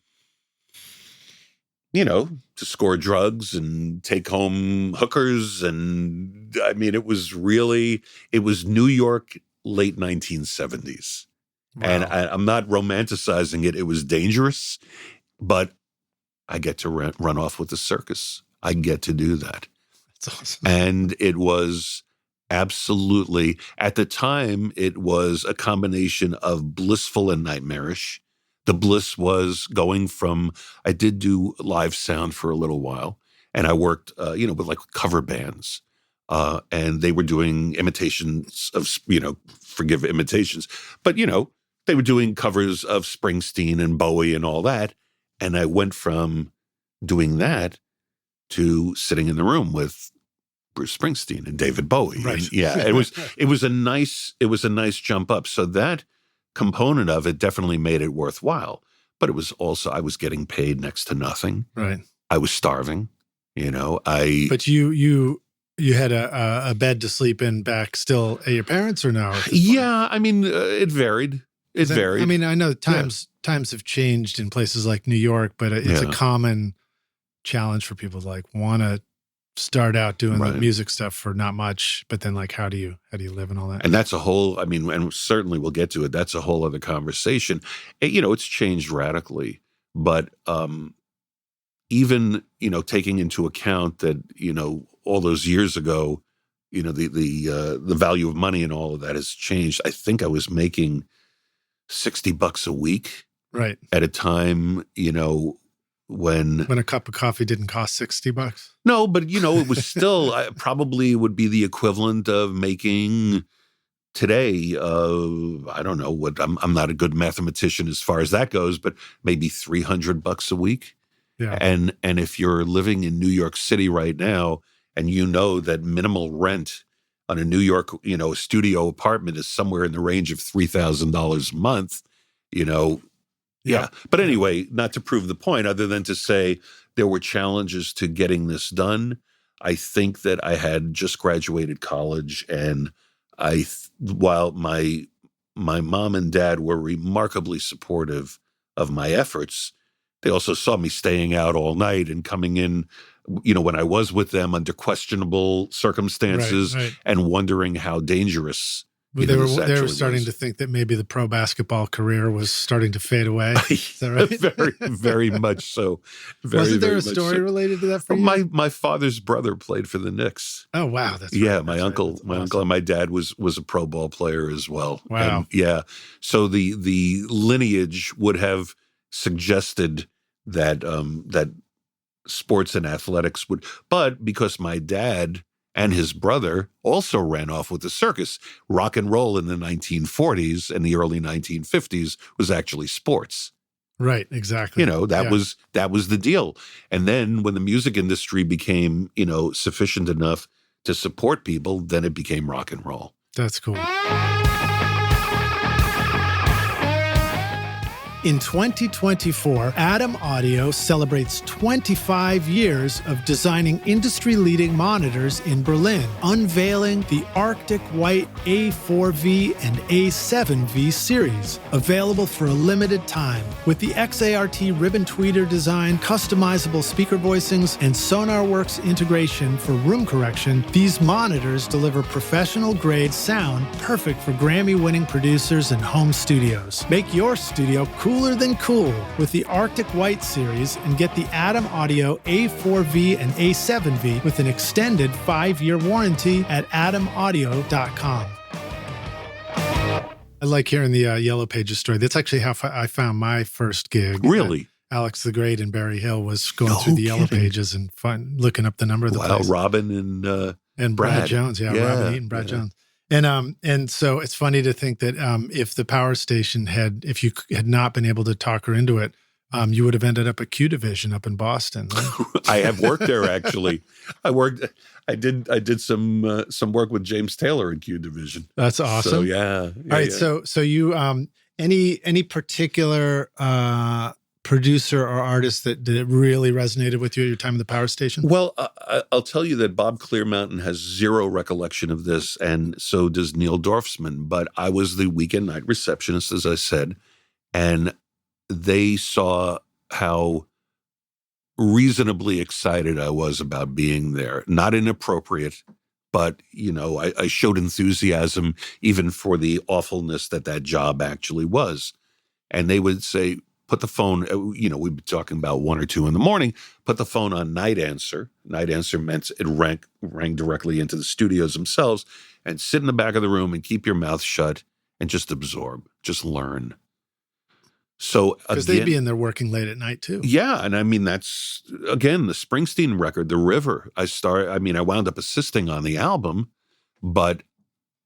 Speaker 2: to score drugs and take home hookers. And I mean, it was New York, late 1970s. Wow. And I'm not romanticizing it. It was dangerous, but I get to run off with the circus. I get to do that.
Speaker 1: That's awesome.
Speaker 2: And it was absolutely, at the time, it was a combination of blissful and nightmarish. The bliss was going from, I did do live sound for a little while, and I worked, with like cover bands. And they were doing imitations of, forgive imitations, but, they were doing covers of Springsteen and Bowie and all that. And I went from doing that to sitting in the room with Bruce Springsteen and David Bowie.
Speaker 1: Right.
Speaker 2: And yeah, it was a nice jump up. So that component of it definitely made it worthwhile. But it was also, I was getting paid next to nothing.
Speaker 1: Right.
Speaker 2: I was starving,
Speaker 1: But you had a bed to sleep in back still at your parents' or no?
Speaker 2: Yeah, I mean, it varied. It varied.
Speaker 1: I mean, I know times have changed in places like New York, but it's a common challenge for people to want to start out doing the music stuff for not much, but then how do you live and all that?
Speaker 2: And that's a whole, and certainly we'll get to it. That's a whole other conversation. It's changed radically, but even, taking into account that, all those years ago, the value of money and all of that has changed. I think I was making $60 a week,
Speaker 1: right,
Speaker 2: at a time, when
Speaker 1: a cup of coffee didn't cost $60.
Speaker 2: No, but it was still probably would be the equivalent of making today. I don't know what. I'm not a good mathematician as far as that goes, but maybe $300 a week.
Speaker 1: Yeah,
Speaker 2: and if you're living in New York City right now, and that minimal rent on a New York, studio apartment is somewhere in the range of $3,000 a month, Yeah. But anyway, not to prove the point, other than to say there were challenges to getting this done. I think that I had just graduated college, and while my mom and dad were remarkably supportive of my efforts, they also saw me staying out all night and coming in, when I was with them under questionable circumstances, and wondering how dangerous.
Speaker 1: They were starting to think that maybe the pro basketball career was starting to fade away. Is that right?
Speaker 2: Very, very much so.
Speaker 1: Wasn't there a story related to that for you?
Speaker 2: My father's brother played for the Knicks.
Speaker 1: Oh wow, that's
Speaker 2: right. My uncle and my dad was a pro ball player as well.
Speaker 1: Wow.
Speaker 2: And yeah. So the lineage would have suggested that that sports and athletics would, but because my dad and his brother also ran off with the circus, rock and roll in the 1940s and the early 1950s was actually sports.
Speaker 1: Right, exactly.
Speaker 2: That was the deal. And then when the music industry became, sufficient enough to support people, then it became rock and roll.
Speaker 1: That's cool. In 2024, Adam Audio celebrates 25 years of designing industry-leading monitors in Berlin, unveiling the Arctic White A4V and A7V series, available for a limited time. With the XART ribbon tweeter design, customizable speaker voicings, and SonarWorks integration for room correction, these monitors deliver professional-grade sound perfect for Grammy-winning producers and home studios. Make your studio cooler than cool with the Arctic White series and get the Adam Audio A4V and A7V with an extended 5-year warranty at adamaudio.com. I like hearing the Yellow Pages story. That's actually how I found my first gig.
Speaker 2: Really?
Speaker 1: Alex the Great in Berry Hill was going through the Yellow Pages and looking up the number of the place.
Speaker 2: Robin and
Speaker 1: Brad Jones. Yeah, Robin Eaton, Brad Jones. And so it's funny to think that if the power station if you had not been able to talk her into it, you would have ended up at Q Division up in Boston. Right?
Speaker 2: I have worked there actually. I did some work with James Taylor in Q Division.
Speaker 1: That's awesome.
Speaker 2: So yeah.
Speaker 1: All right.
Speaker 2: Yeah.
Speaker 1: So you any particular producer or artist that really resonated with you at your time in the power station?
Speaker 2: Well, I'll tell you that Bob Clearmountain has zero recollection of this, and so does Neil Dorfsman. But I was the weekend night receptionist, as I said, and they saw how reasonably excited I was about being there. Not inappropriate, but, I showed enthusiasm even for the awfulness that job actually was. And they would say, put the phone, we'd be talking about 1 or 2 in the morning, put the phone on night answer. Night answer meant it rang directly into the studios themselves, and sit in the back of the room and keep your mouth shut and just absorb, just learn. So
Speaker 1: because they'd be in there working late at night too.
Speaker 2: Yeah. And I mean, that's, again, the Springsteen record, The River. I wound up assisting on the album, but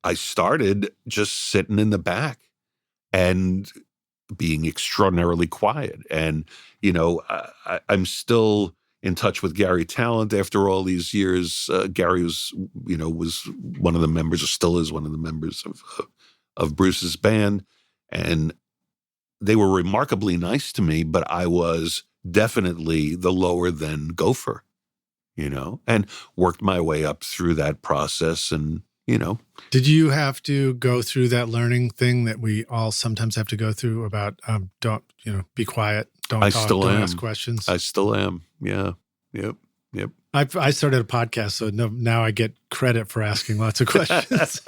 Speaker 2: I started just sitting in the back and being extraordinarily quiet. And, I'm still in touch with Gary Talent after all these years. Gary was one of the members, or still is one of the members of Bruce's band. And they were remarkably nice to me, but I was definitely the lower than gopher, and worked my way up through that process. And,
Speaker 1: Did you have to go through that learning thing that we all sometimes have to go through about don't, be quiet, don't talk, don't ask questions?
Speaker 2: I still am. Yeah. Yep.
Speaker 1: I started a podcast, so now I get credit for asking lots of questions.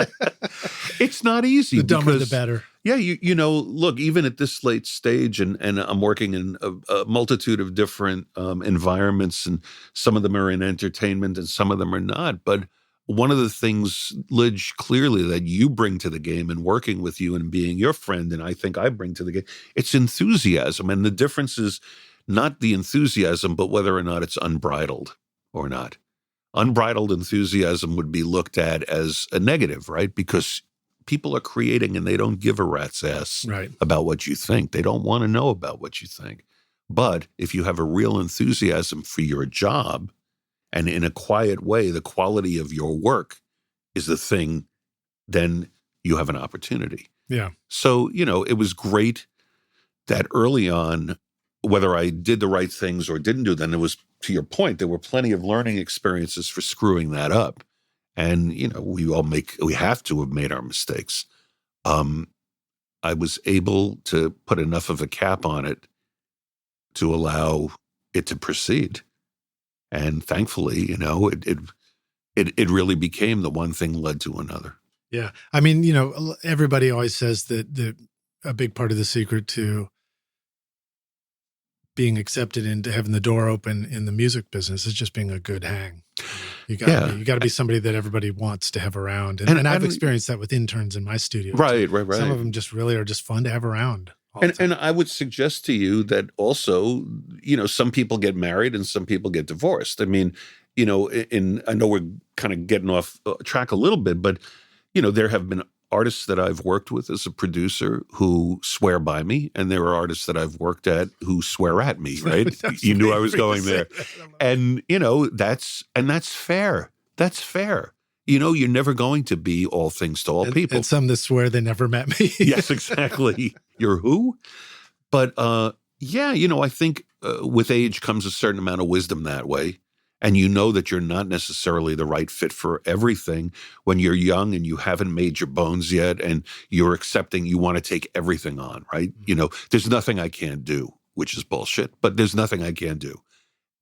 Speaker 2: It's not easy.
Speaker 1: The dumber, the better.
Speaker 2: Yeah, look, even at this late stage, and I'm working in a multitude of different environments, and some of them are in entertainment and some of them are not. But one of the things, Lidge, clearly that you bring to the game and working with you and being your friend, and I think I bring to the game, it's enthusiasm. And the difference is not the enthusiasm, but whether or not it's unbridled or not. Unbridled enthusiasm would be looked at as a negative, right? Because people are creating and they don't give a rat's ass about what you think. They don't want to know about what you think. But if you have a real enthusiasm for your job, and in a quiet way, the quality of your work is the thing, then you have an opportunity.
Speaker 1: Yeah.
Speaker 2: So, it was great that early on, whether I did the right things or didn't do them, it was, to your point, there were plenty of learning experiences for screwing that up. And, we have to have made our mistakes. I was able to put enough of a cap on it to allow it to proceed. And thankfully, it really became the one thing led to another.
Speaker 1: Yeah. I mean, everybody always says that a big part of the secret to being accepted into having the door open in the music business is just being a good hang. You got to be somebody that everybody wants to have around. And I've experienced that with interns in my studio.
Speaker 2: Right.
Speaker 1: Some of them just really are just fun to have around.
Speaker 2: And I would suggest to you that also, some people get married and some people get divorced. I mean, I know we're kind of getting off track a little bit, but, there have been artists that I've worked with as a producer who swear by me, and there are artists that I've worked at who swear at me, right? You knew I was going there. And, that's fair. That's fair. You're never going to be all things to all people.
Speaker 1: And some that swear they never met me.
Speaker 2: Yes, exactly. You're who? But yeah, you know, I think with age comes a certain amount of wisdom that way. And you know that you're not necessarily the right fit for everything when you're young and you haven't made your bones yet and you're accepting you want to take everything on, right? You know, there's nothing I can't do, which is bullshit, but there's nothing I can't do.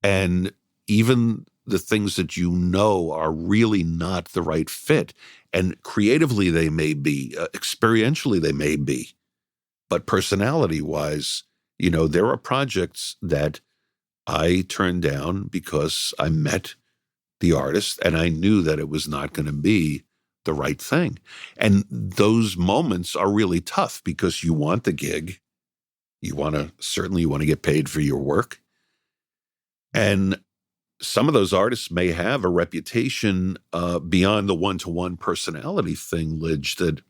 Speaker 2: And even the things that you know are really not the right fit, and creatively they may be, experientially they may be, but personality-wise, you know, there are projects that I turned down because I met the artist and I knew that it was not going to be the right thing. And those moments are really tough because you want the gig. You want to get paid for your work. And some of those artists may have a reputation beyond the one-to-one personality thing, Lidge, that,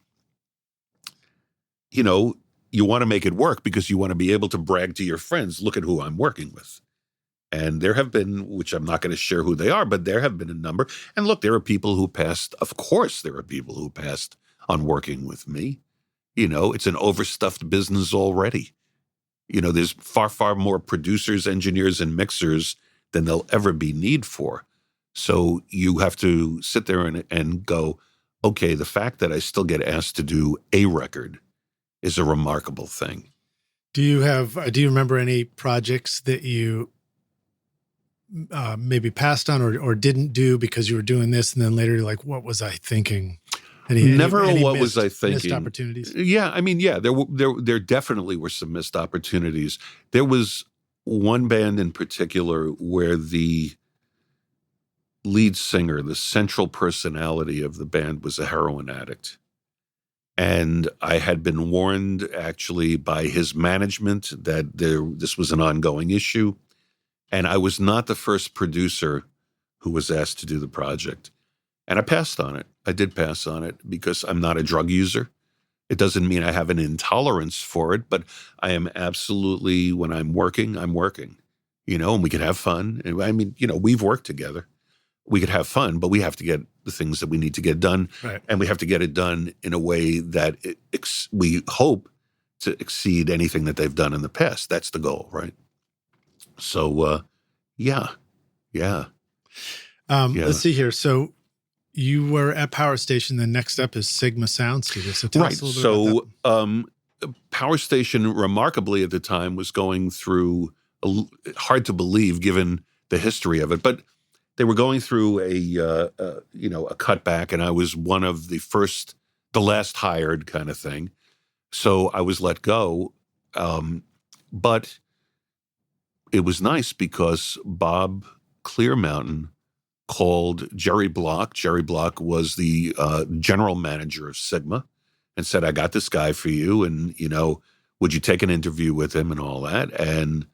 Speaker 2: you know, you want to make it work because you want to be able to brag to your friends, look at who I'm working with. And there have been, which I'm not going to share who they are, but there have been a number. And look, there are people who passed. Of course, there are people who passed on working with me. You know, it's an overstuffed business already. You know, there's far, far more producers, engineers, and mixers than there'll ever be need for. So you have to sit there and go, okay, the fact that I still get asked to do a record is a remarkable thing.
Speaker 1: Do you remember any projects that you maybe passed on or didn't do because you were doing this, and then later you're like, what was I thinking?
Speaker 2: What was I thinking?
Speaker 1: Missed opportunities?
Speaker 2: Yeah, I mean, yeah, there definitely were some missed opportunities. There was one band in particular where the lead singer, the central personality of the band, was a heroin addict. And I had been warned actually by his management that this was an ongoing issue. And I was not the first producer who was asked to do the project. And I passed on it. I did pass on it because I'm not a drug user. It doesn't mean I have an intolerance for it, but I am absolutely, when I'm working, you know, and we could have fun. I mean, you know, we've worked together. We could have fun, but we have to get the things that we need to get done.
Speaker 1: Right. And
Speaker 2: we have to get it done in a way that we hope to exceed anything that they've done in the past. That's the goal, right? So, yeah.
Speaker 1: Let's see here. So you were at Power Station. The next up is Sigma Sound Studio. So tell us a little bit about that.
Speaker 2: Power Station, remarkably at the time, was going through, hard to believe given the history of it, but they were going through a cutback, and I was one of the last hired kind of thing. So I was let go. But it was nice because Bob Clearmountain called Jerry Block. Jerry Block was the general manager of Sigma, and said, I got this guy for you, and, you know, would you take an interview with him and all that? And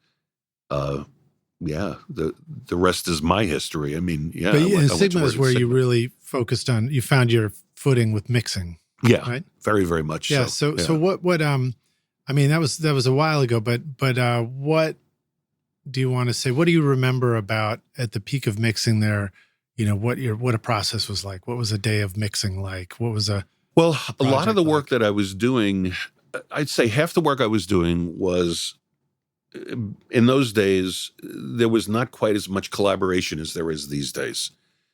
Speaker 2: the rest is my history. I mean, yeah.
Speaker 1: But Sigma is where you really focused on, you found your footing with mixing.
Speaker 2: Yeah,
Speaker 1: right?
Speaker 2: Very, very much
Speaker 1: so.
Speaker 2: So
Speaker 1: So what I mean, that was a while ago, but what do you want to say? What do you remember about at the peak of mixing there? You know, what a process was like? What was a day of mixing like? What was a
Speaker 2: lot of the work that I was doing, I'd say half the work I was doing was, in those days, there was not quite as much collaboration as there is these days.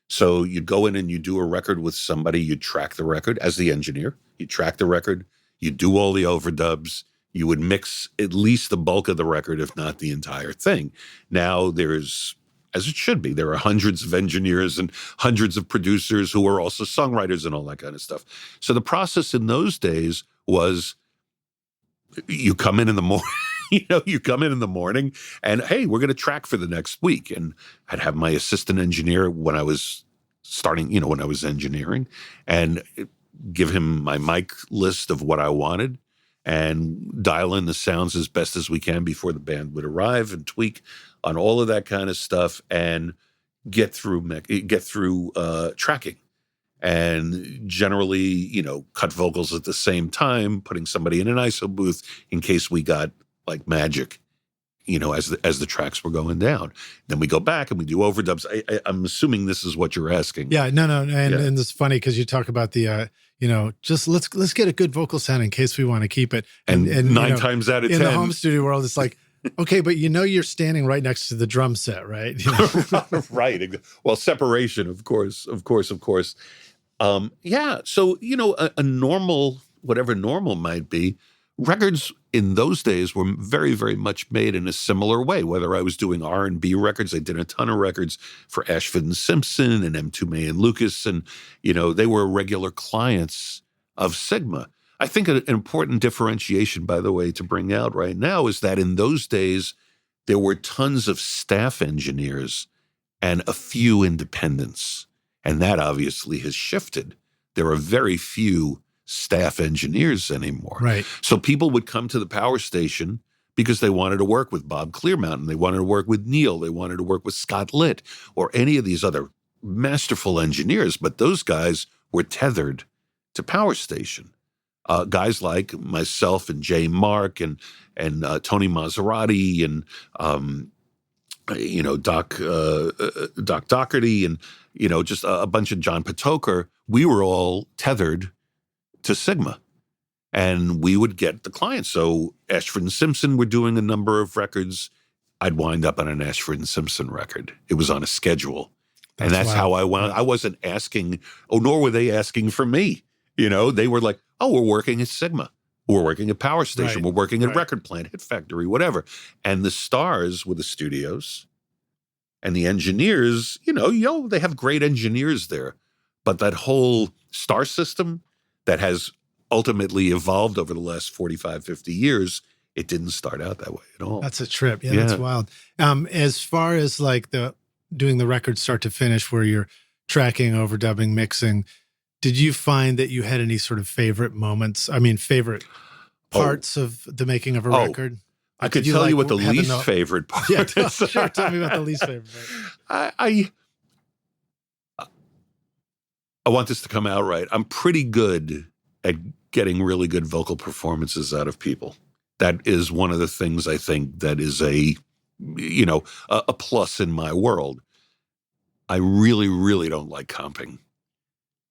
Speaker 2: So you'd go in and you do a record with somebody, you'd track the record as the engineer, you track the record, you do all the overdubs, you would mix at least the bulk of the record, if not the entire thing. Now there's, as it should be, there are hundreds of engineers and hundreds of producers who are also songwriters and all that kind of stuff. So the process in those days was, you come in the morning, you come in the morning and, hey, we're going to track for the next week. And I'd have my assistant engineer when I was starting, when I was engineering, and give him my mic list of what I wanted and dial in the sounds as best as we can before the band would arrive and tweak on all of that kind of stuff and get through tracking. And generally, cut vocals at the same time, putting somebody in an ISO booth in case we got like magic as the tracks were going down. Then we go back and we do overdubs. I'm assuming this is what you're asking.
Speaker 1: Yeah, no. And it's funny because you talk about the, just let's get a good vocal sound in case we want to keep it.
Speaker 2: And 9 times out of 10.
Speaker 1: In the home studio world, it's like, okay, but you're standing right next to the drum set, right?
Speaker 2: Right. Well, separation, of course. Yeah. So, a normal, whatever normal might be, records in those days were very, very much made in a similar way. Whether I was doing R&B records, I did a ton of records for Ashford and Simpson and M2 May and Lucas. And, they were regular clients of Sigma. I think an important differentiation, by the way, to bring out right now is that in those days, there were tons of staff engineers and a few independents. And that obviously has shifted. There are very few staff engineers anymore.
Speaker 1: Right.
Speaker 2: So people would come to the power station because they wanted to work with Bob Clearmountain. They wanted to work with Neil. They wanted to work with Scott Litt or any of these other masterful engineers. But those guys were tethered to power station. Guys like myself and Jay Mark and Tony Maserati and Doc Doherty and just a bunch of John Patoker. We were all tethered to Sigma, and we would get the clients. So Ashford and Simpson were doing a number of records. I'd wind up on an Ashford and Simpson record. It was on a schedule, and that's how I went. I wasn't asking, nor were they asking for me. They were like, "Oh, we're working at Sigma. We're working at Power Station. We're working at Record Plant, Hit Factory, whatever." And the stars were the studios, and the engineers. They have great engineers there, but that whole star system that has ultimately evolved over the last 45, 50 years, it didn't start out that way at all.
Speaker 1: That's a trip. Yeah, that's wild. As far as like doing the record start to finish, where you're tracking, overdubbing, mixing. Did you find that you had any sort of favorite moments? I mean, favorite parts of the making of a record?
Speaker 2: I could tell you what the least favorite part is.
Speaker 1: Sure, tell me about the least favorite part.
Speaker 2: I want this to come out right. I'm pretty good at getting really good vocal performances out of people. That is one of the things I think that is a plus in my world. I really, really don't like comping.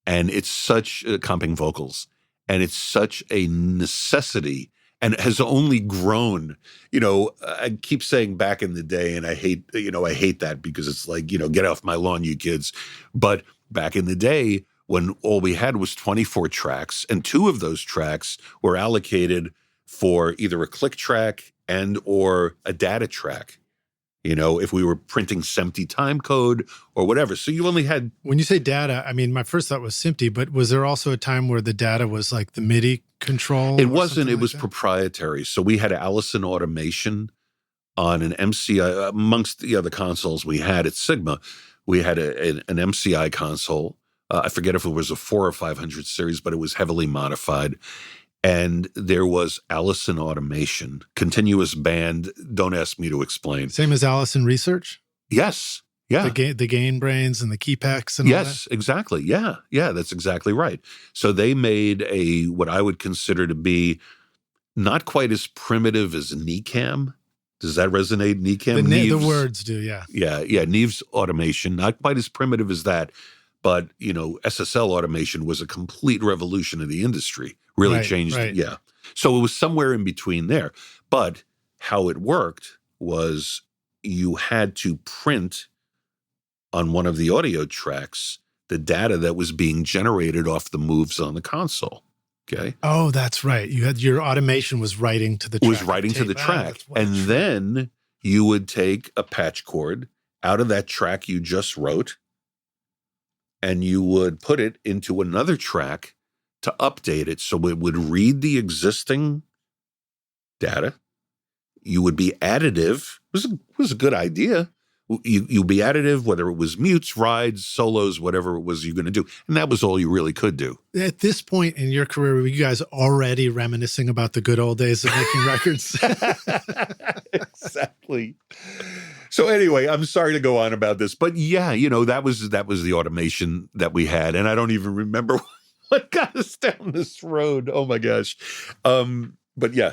Speaker 2: And it's such comping vocals, and it's such a necessity, and it has only grown. I keep saying back in the day, and I hate that because it's like, get off my lawn, you kids. But back in the day, when all we had was 24 tracks, and 2 of those tracks were allocated for either a click track and or a data track. If we were printing SMPTE time code or whatever. So you only had...
Speaker 1: When you say data, I mean, my first thought was SMPTE, but was there also a time where the data was like the MIDI control?
Speaker 2: It wasn't. It was proprietary. So we had Allison automation on an MCI. Amongst the other consoles we had at Sigma, we had an MCI console. I forget if it was a 400 or 500 series, but it was heavily modified. And there was Allison automation, continuous band. Don't ask me to explain.
Speaker 1: Same as Allison Research?
Speaker 2: Yes. Yeah.
Speaker 1: The gain brains and the key packs and all that?
Speaker 2: Yes, exactly. Yeah. Yeah, that's exactly right. So they made what I would consider to be not quite as primitive as NECAM. Does that resonate? NECAM?
Speaker 1: The words do, yeah.
Speaker 2: Yeah. Neves automation, not quite as primitive as that. But, SSL automation was a complete revolution in the industry. Really changed it. Yeah. So it was somewhere in between there. But how it worked was you had to print on one of the audio tracks the data that was being generated off the moves on the console. Okay.
Speaker 1: Oh, that's right. Your automation was writing to the track.
Speaker 2: It was writing to the track. And then you would take a patch cord out of that track you just wrote, and you would put it into another track to update it so it would read the existing data. You would be additive. It was a good idea. You'd be additive, whether it was mutes, rides, solos, whatever it was you're going to do. And that was all you really could do.
Speaker 1: At this point in your career, were you guys already reminiscing about the good old days of making records?
Speaker 2: Exactly. So anyway, I'm sorry to go on about this, but yeah, that was the automation that we had. And I don't even remember what got us down this road. Oh my gosh. But yeah.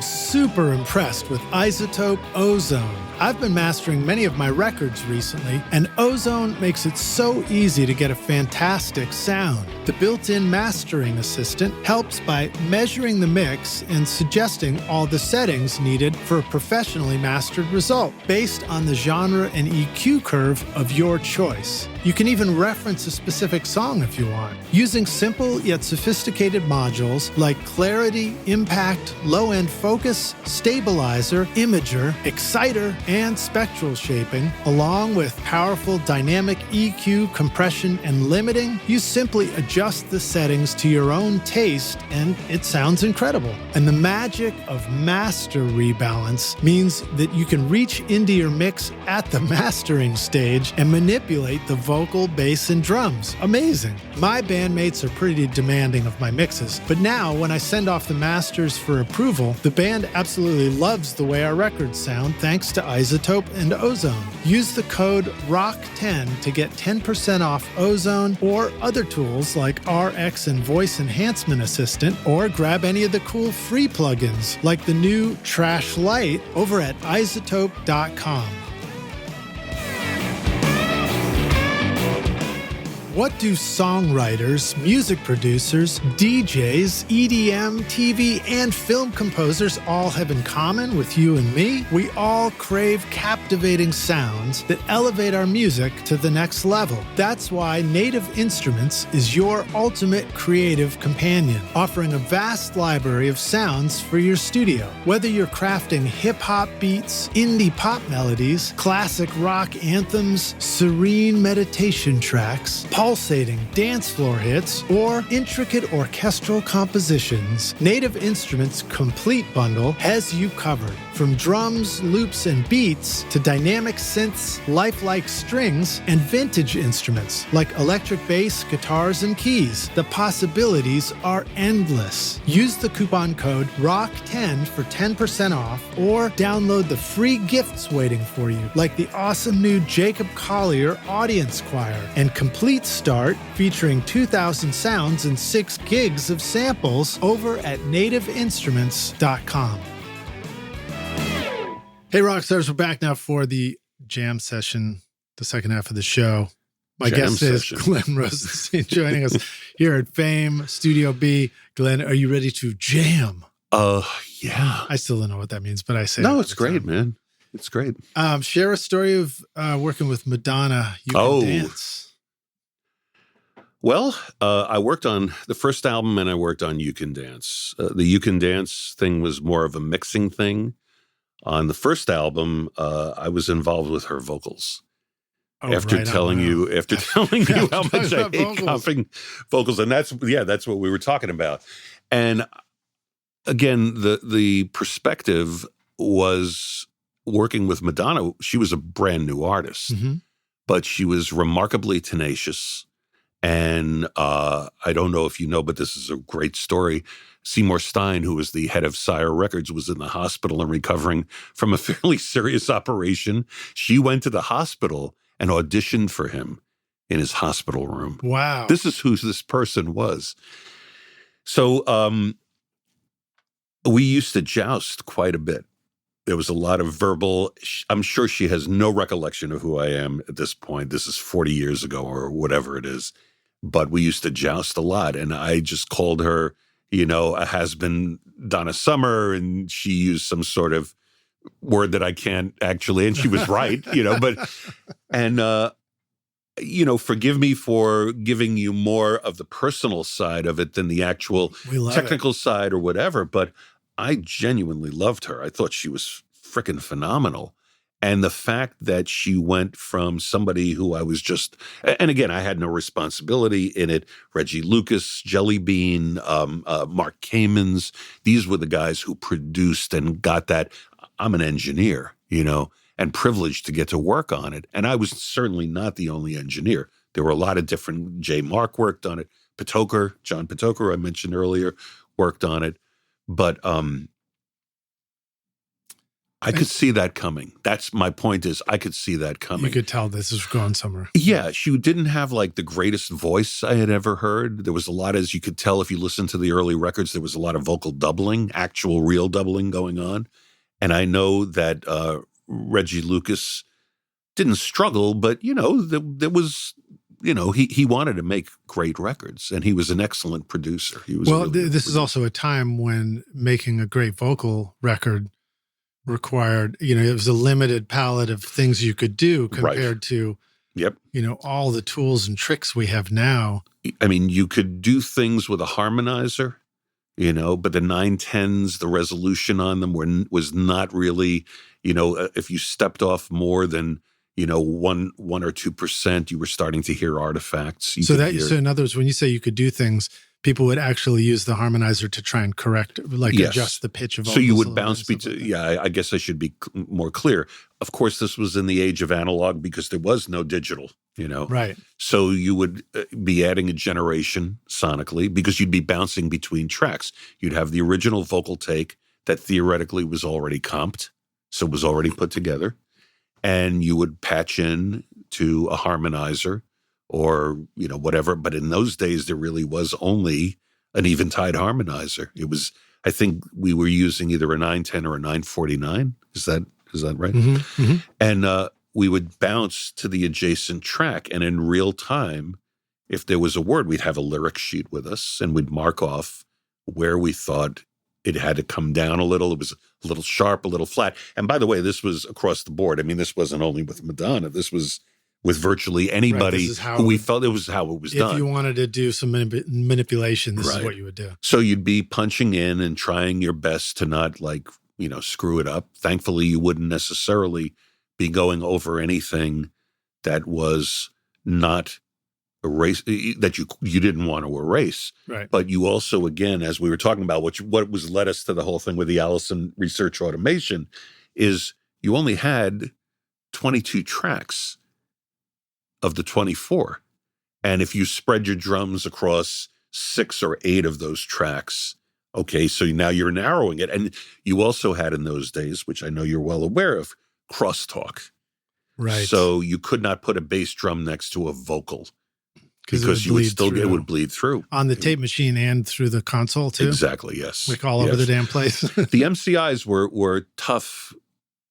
Speaker 1: super impressed with iZotope Ozone. I've been mastering many of my records recently, and Ozone makes it so easy to get a fantastic sound. The built-in mastering assistant helps by measuring the mix and suggesting all the settings needed for a professionally mastered result based on the genre and EQ curve of your choice. You can even reference a specific song if you want. Using simple yet sophisticated modules like Clarity, Impact, Low-End Focus, Stabilizer, Imager, Exciter, and Spectral Shaping, along with powerful dynamic EQ, compression, and limiting, you simply adjust the settings to your own taste and it sounds incredible. And the magic of master rebalance means that you can reach into your mix at the mastering stage and manipulate the vocal, bass, and drums. Amazing. My bandmates are pretty demanding of my mixes, but now when I send off the masters for approval, the band absolutely loves the way our records sound thanks to iZotope and Ozone. Use the code ROCK10 to get 10% off Ozone or other tools like RX and Voice Enhancement Assistant, or grab any of the cool free plugins like the new Trash Light over at iZotope.com. What do songwriters, music producers, DJs, EDM, TV, and film composers all have in common with you and me? We all crave captivating sounds that elevate our music to the next level. That's why Native Instruments is your ultimate creative companion, offering a vast library of sounds for your studio. Whether you're crafting hip-hop beats, indie pop melodies, classic rock anthems, serene meditation tracks, pulsating dance floor hits, or intricate orchestral compositions, Native Instruments' complete bundle has you covered. From drums, loops, and beats to dynamic synths, lifelike strings, and vintage instruments like electric bass, guitars, and keys. The possibilities are endless. Use the coupon code ROCK10 for 10% off, or download the free gifts waiting for you, like the awesome new Jacob Collier Audience Choir and Complete Start featuring 2,000 sounds and 6 gigs of samples over at nativeinstruments.com. Hey, Rockstars, we're back now for the jam session, the second half of the show. My guest is Glenn Rosenstein joining us here at Fame Studio B. Glenn, are you ready to jam?
Speaker 2: Yeah.
Speaker 1: I still don't know what that means, but I say
Speaker 2: no, it's great, man. It's great.
Speaker 1: Share a story of working with Madonna. You Can Dance.
Speaker 2: Well, I worked on the first album and I worked on You Can Dance. The You Can Dance thing was more of a mixing thing. On the first album, I was involved with her vocals. After telling you how much I hate coughing vocals. And that's what we were talking about. And again, the perspective was working with Madonna. She was a brand new artist, but she was remarkably tenacious. And I don't know if you know, but this is a great story. Seymour Stein, who was the head of Sire Records, was in the hospital and recovering from a fairly serious operation. She went to the hospital and auditioned for him in his hospital room.
Speaker 1: Wow.
Speaker 2: This is who this person was. So we used to joust quite a bit. There was a lot of verbal. I'm sure she has no recollection of who I am at this point. This is 40 years ago or whatever it is. But we used to joust a lot. And I just called her, a has-been Donna Summer. And she used some sort of word that I can't actually. And she was right, forgive me for giving you more of the personal side of it than the actual technical side or whatever. But I genuinely loved her. I thought she was freaking phenomenal. And the fact that she went from somebody who I was just, and again, I had no responsibility in it, Reggie Lucas, Jelly Bean, Mark Kamens, these were the guys who produced and got that. I'm an engineer, and privileged to get to work on it. And I was certainly not the only engineer. There were a lot of different, J. Mark worked on it, John Patoker, I mentioned earlier, worked on it. But I could see that coming. That's my point is I could see that coming.
Speaker 1: You could tell this is going somewhere.
Speaker 2: Yeah, she didn't have like the greatest voice I had ever heard. There was a lot, as you could tell if you listen to the early records, there was a lot of vocal doubling, actual real doubling going on. And I know that Reggie Lucas didn't struggle, but, there was, he wanted to make great records, and he was an excellent producer. He was
Speaker 1: this is also a time when making a great vocal record required, it was a limited palette of things you could do compared to, all the tools and tricks we have now.
Speaker 2: I mean, you could do things with a harmonizer, but the 910s, the resolution on them was not really, if you stepped off more than, 1 or 2%, you were starting to hear artifacts.
Speaker 1: So in other words, when you say you could do things, people would actually use the harmonizer to try and correct, adjust the pitch of.
Speaker 2: So you would bounce between. I guess I should be more clear. Of course, this was in the age of analog because there was no digital.
Speaker 1: Right.
Speaker 2: So you would be adding a generation sonically because you'd be bouncing between tracks. You'd have the original vocal take that theoretically was already comped, so it was already put together, and you would patch in to a harmonizer. Or, whatever. But in those days, there really was only an Eventide harmonizer. It was, I think we were using either a 910 or a 949. Is that right?
Speaker 1: Mm-hmm, mm-hmm.
Speaker 2: And we would bounce to the adjacent track. And in real time, if there was a word, we'd have a lyric sheet with us and we'd mark off where we thought it had to come down a little. It was a little sharp, a little flat. And by the way, this was across the board. I mean, this wasn't only with Madonna. This was with virtually anybody who we felt it was how it was done.
Speaker 1: If you wanted to do some manipulation, this is what you would do.
Speaker 2: So you'd be punching in and trying your best to not screw it up. Thankfully, you wouldn't necessarily be going over anything that was not erase that you didn't want to erase.
Speaker 1: Right.
Speaker 2: But you also, again, as we were talking about, what was led us to the whole thing with the Allison Research Automation is you only had 22 tracks of the 24. And if you spread your drums across 6 or 8 of those tracks, okay, so now you're narrowing it. And you also had in those days, which I know you're well aware of, crosstalk.
Speaker 1: Right.
Speaker 2: So you could not put a bass drum next to a vocal because you would still it would bleed through.
Speaker 1: On the tape machine and through the console too?
Speaker 2: Exactly, yes.
Speaker 1: All over the damn place.
Speaker 2: The MCIs were tough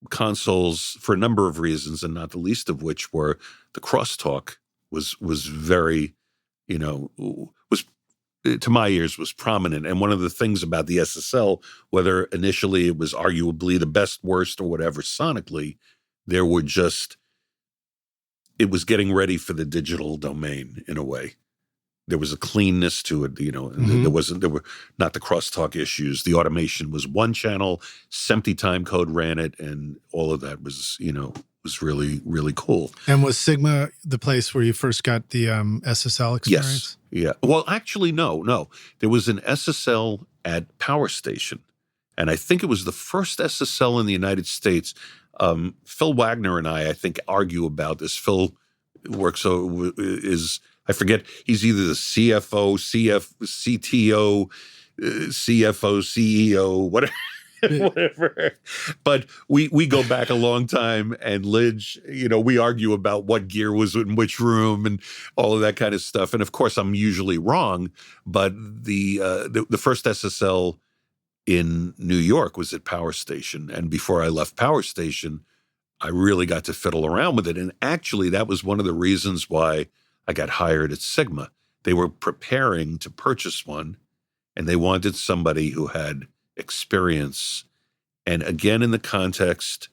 Speaker 2: consoles for a number of reasons, and not the least of which were the crosstalk was very, was to my ears was prominent. And one of the things about the SSL, whether initially it was arguably the best, worst, or whatever sonically, it was getting ready for the digital domain in a way. There was a cleanness to it,
Speaker 1: Mm-hmm.
Speaker 2: There were not the crosstalk issues. The automation was one channel, SMPTE time code ran it, and all of that was, was really, really cool.
Speaker 1: And was Sigma the place where you first got the SSL experience?
Speaker 2: Yes. Yeah. Well, actually, no. There was an SSL at Power Station, and I think it was the first SSL in the United States. Phil Wagner and I think, argue about this. Phil I forget, he's either the CFO, CTO, CFO, CEO, whatever. But we go back a long time, and Lidge, we argue about what gear was in which room and all of that kind of stuff. And of course, I'm usually wrong, but the first SSL in New York was at Power Station. And before I left Power Station, I really got to fiddle around with it. And actually, that was one of the reasons why I got hired at Sigma. They were preparing to purchase one, and they wanted somebody who had experience. And again, in the context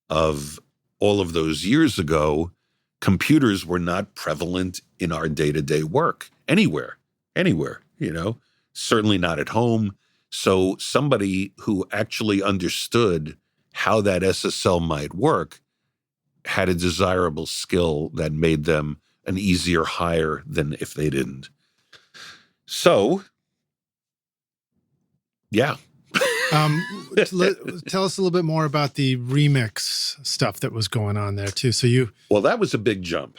Speaker 2: of all of those years ago, computers were not prevalent in our day-to-day work anywhere, certainly not at home. So somebody who actually understood how that SSL might work had a desirable skill that made them an easier hire than if they didn't. So, yeah.
Speaker 1: Tell us a little bit more about the remix stuff that was going on there too.
Speaker 2: Well, that was a big jump.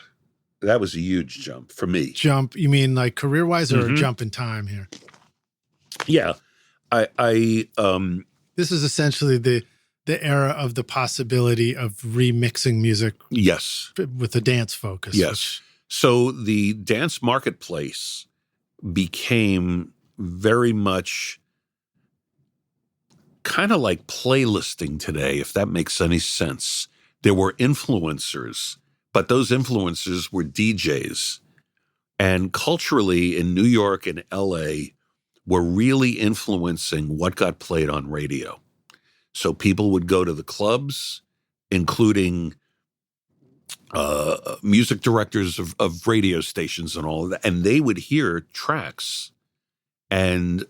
Speaker 2: That was a huge jump for me.
Speaker 1: Jump? You mean like career-wise, or a jump in time here?
Speaker 2: Yeah.
Speaker 1: This is essentially the era of the possibility of remixing music.
Speaker 2: Yes.
Speaker 1: With a dance focus.
Speaker 2: Yes. So the dance marketplace became very much kind of like playlisting today, if that makes any sense. There were influencers, but those influencers were DJs. And culturally in New York and LA were really influencing what got played on radio. So people would go to the clubs, including music directors of radio stations and all of that, and they would hear tracks. And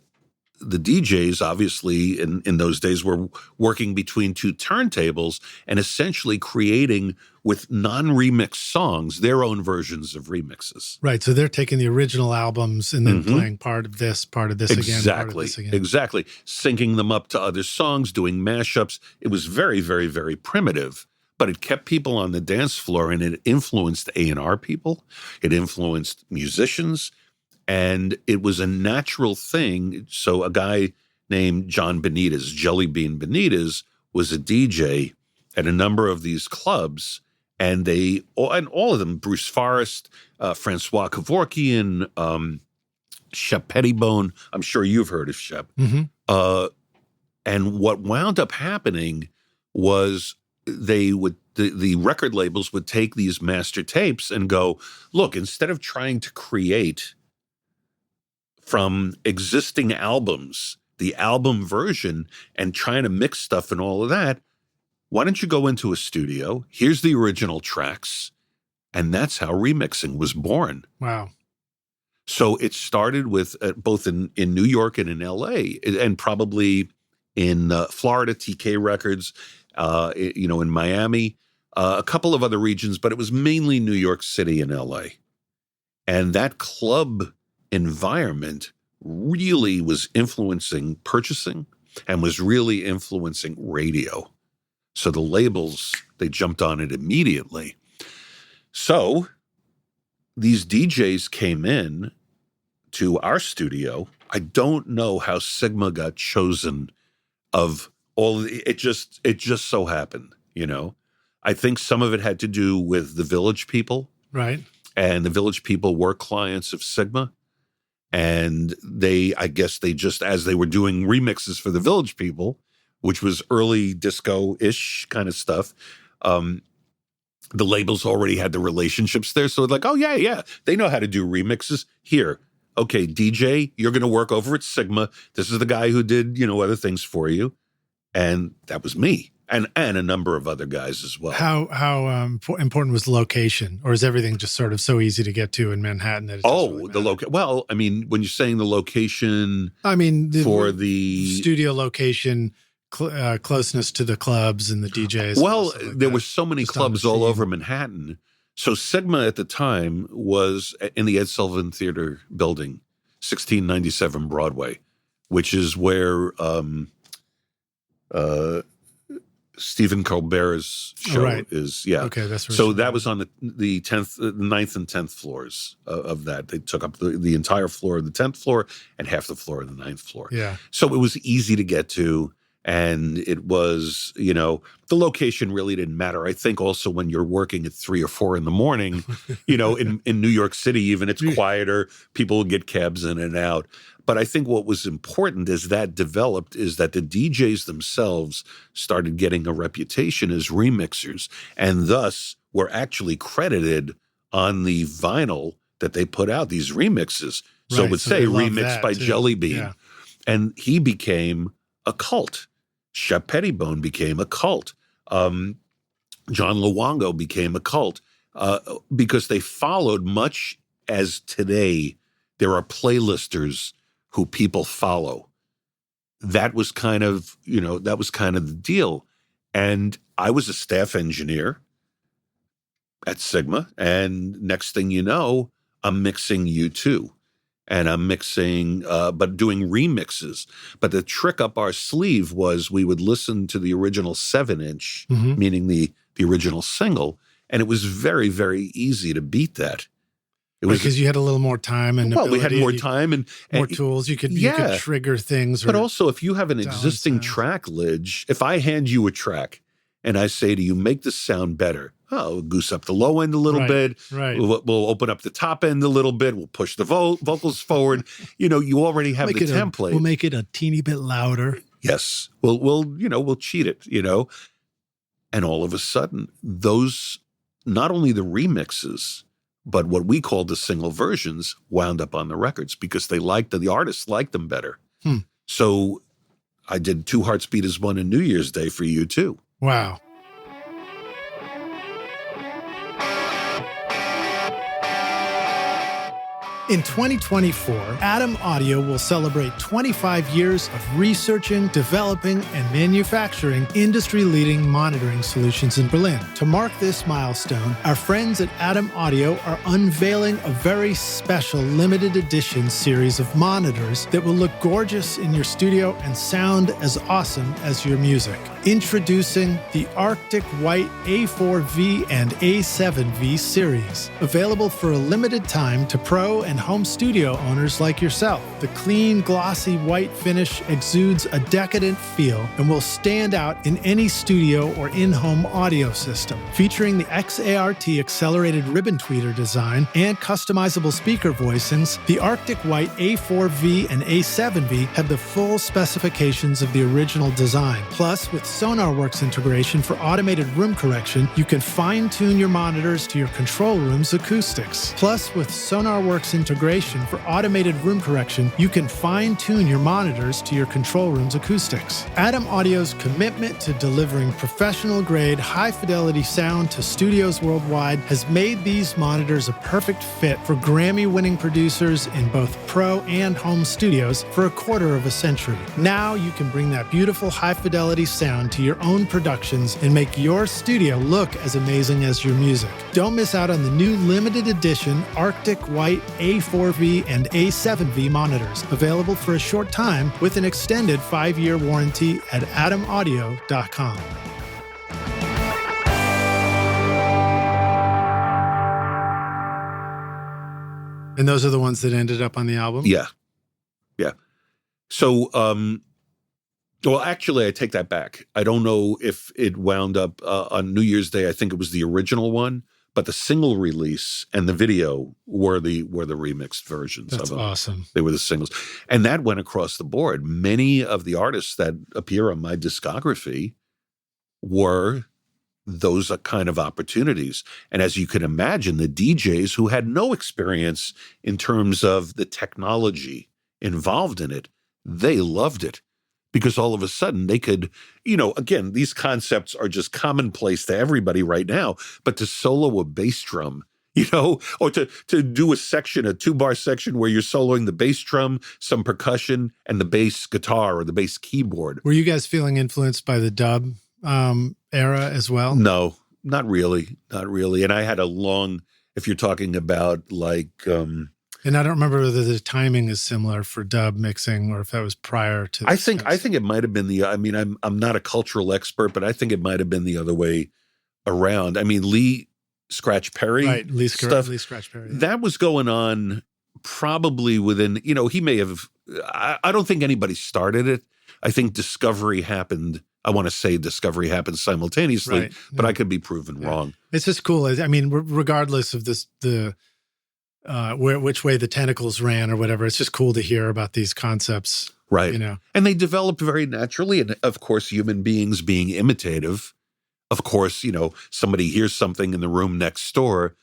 Speaker 2: the DJs, obviously, in those days were working between two turntables and essentially creating, with non-remixed songs, their own versions of remixes.
Speaker 1: Right. So they're taking the original albums and then playing part of this again, part of this again.
Speaker 2: Exactly. Syncing them up to other songs, doing mashups. It was very, very, very primitive, but it kept people on the dance floor, and it influenced A&R people. It influenced musicians. And it was a natural thing. So a guy named John Benitez, Jelly Bean Benitez, was a DJ at a number of these clubs. And all of them, Bruce Forrest, Francois Kevorkian, Shep Pettibone. I'm sure you've heard of Shep. And what wound up happening was the record labels would take these master tapes and go, look, instead of trying to create from existing albums, the album version, and trying to mix stuff and all of that, why don't you go into a studio? Here's the original tracks. And that's how remixing was born.
Speaker 1: Wow.
Speaker 2: So it started with both in New York and in LA, and probably in Florida, TK Records, in Miami, a couple of other regions, but it was mainly New York City and LA. And that club environment really was influencing purchasing and was really influencing radio. So the labels, they jumped on it immediately. So these DJs came in to our studio. I don't know how Sigma got chosen of all it just so happened, I think some of it had to do with the Village People.
Speaker 1: Right.
Speaker 2: And the Village People were clients of Sigma. And I guess they just, as they were doing remixes for the Village People, which was early disco-ish kind of stuff, the labels already had the relationships there. So it's like, oh, yeah, they know how to do remixes. Here, okay, DJ, you're going to work over at Sigma. This is the guy who did, other things for you. And that was me. And a number of other guys as well.
Speaker 1: How important was location, or is everything just sort of so easy to get to in Manhattan that it's
Speaker 2: the location? Well, I mean, when you're saying the location, for the
Speaker 1: studio location, closeness to the clubs and the DJs.
Speaker 2: Well, there were so many clubs all over Manhattan. So Sigma at the time was in the Ed Sullivan Theater building, 1697 Broadway, which is where Stephen Colbert's show is. Yeah.
Speaker 1: Okay, that's right.
Speaker 2: So that was on the 9th and 10th floors of that. They took up the entire floor of the 10th floor and half the floor of the 9th floor.
Speaker 1: Yeah.
Speaker 2: So it was easy to get to. And it was, the location really didn't matter. I think also when you're working at 3 or 4 in the morning, in New York City, even it's quieter, people will get cabs in and out. But I think what was important as that developed is that the DJs themselves started getting a reputation as remixers, and thus were actually credited on the vinyl that they put out, these remixes. So it would say remixed by Jelly Bean. Yeah. And he became a cult. Shep Pettibone became a cult. John Luongo became a cult because they followed, much as today there are playlisters who people follow. That was kind of, the deal. And I was a staff engineer at Sigma, and next thing you know, I'm mixing U2. And I'm mixing, but doing remixes. But the trick up our sleeve was we would listen to the original 7-inch, meaning the original single, and it was very, very easy to beat that. It was
Speaker 1: because you had a little more time and
Speaker 2: we had
Speaker 1: ability,
Speaker 2: more time and
Speaker 1: more tools. You could trigger things.
Speaker 2: But also, if you have an existing track, Lidge, if I hand you a track and I say to you, make this sound better, we'll goose up the low end a little bit.
Speaker 1: Right.
Speaker 2: We'll open up the top end a little bit. We'll push the vocals forward. You already have the template.
Speaker 1: We'll make it a teeny bit louder.
Speaker 2: Yes. We'll cheat it, And all of a sudden, those, not only the remixes, but what we call the single versions wound up on the records because the artists liked them better. So I did Two Hearts Beat as One on New Year's Day for U2.
Speaker 1: Wow. In 2024, Adam Audio will celebrate 25 years of researching, developing, and manufacturing industry-leading monitoring solutions in Berlin. To mark this milestone, our friends at Adam Audio are unveiling a very special limited edition series of monitors that will look gorgeous in your studio and sound as awesome as your music. Introducing the Arctic White A4V and A7V series, available for a limited time to pro and home studio owners like yourself. The clean, glossy white finish exudes a decadent feel and will stand out in any studio or in-home audio system. Featuring the XART accelerated ribbon tweeter design and customizable speaker voicings, the Arctic White A4V and A7V have the full specifications of the original design. Plus, with SonarWorks integration for automated room correction, you can fine-tune your monitors to your control room's acoustics. Plus, with SonarWorks integration for automated room correction, you can fine-tune your monitors to your control room's acoustics. Adam Audio's commitment to delivering professional-grade, high-fidelity sound to studios worldwide has made these monitors a perfect fit for Grammy-winning producers in both pro and home studios for a quarter of a century. Now you can bring that beautiful high-fidelity sound to your own productions and make your studio look as amazing as your music. Don't miss out on the new limited edition Arctic White A4V and A7V monitors, available for a short time with an extended 5-year warranty at adamaudio.com. And those are the ones that ended up on the album?
Speaker 2: Yeah. So, well, actually, I take that back. I don't know if it wound up on New Year's Day. I think it was the original one, but the single release and the video were the remixed versions
Speaker 1: That's
Speaker 2: of them.
Speaker 1: Awesome.
Speaker 2: They were the singles. And that went across the board. Many of the artists that appear on my discography were those kind of opportunities. And as you can imagine, the DJs who had no experience in terms of the technology involved in it, they loved it. Because all of a sudden they could, again, these concepts are just commonplace to everybody right now, but to solo a bass drum, or to do a 2-bar section where you're soloing the bass drum, some percussion, and the bass guitar or the bass keyboard.
Speaker 1: Were you guys feeling influenced by the dub era as well?
Speaker 2: No, not really. Not really. And I had a long, if you're talking about like...
Speaker 1: and I don't remember whether the timing is similar for dub mixing or if that was prior to.
Speaker 2: I think it might have been I'm not a cultural expert, but I think it might have been the other way around. I mean, Lee Scratch Perry,
Speaker 1: right? Lee
Speaker 2: stuff,
Speaker 1: Scratch Perry.
Speaker 2: That was going on probably within. He may have. I don't think anybody started it. I think discovery happened. I want to say discovery happened simultaneously,
Speaker 1: right.
Speaker 2: But I could be proven wrong.
Speaker 1: It's just cool. I mean, regardless of which way the tentacles ran or whatever, it's just cool to hear about these concepts.
Speaker 2: Right. And they developed very naturally. And of course, human beings being imitative, of course, somebody hears something in the room next door.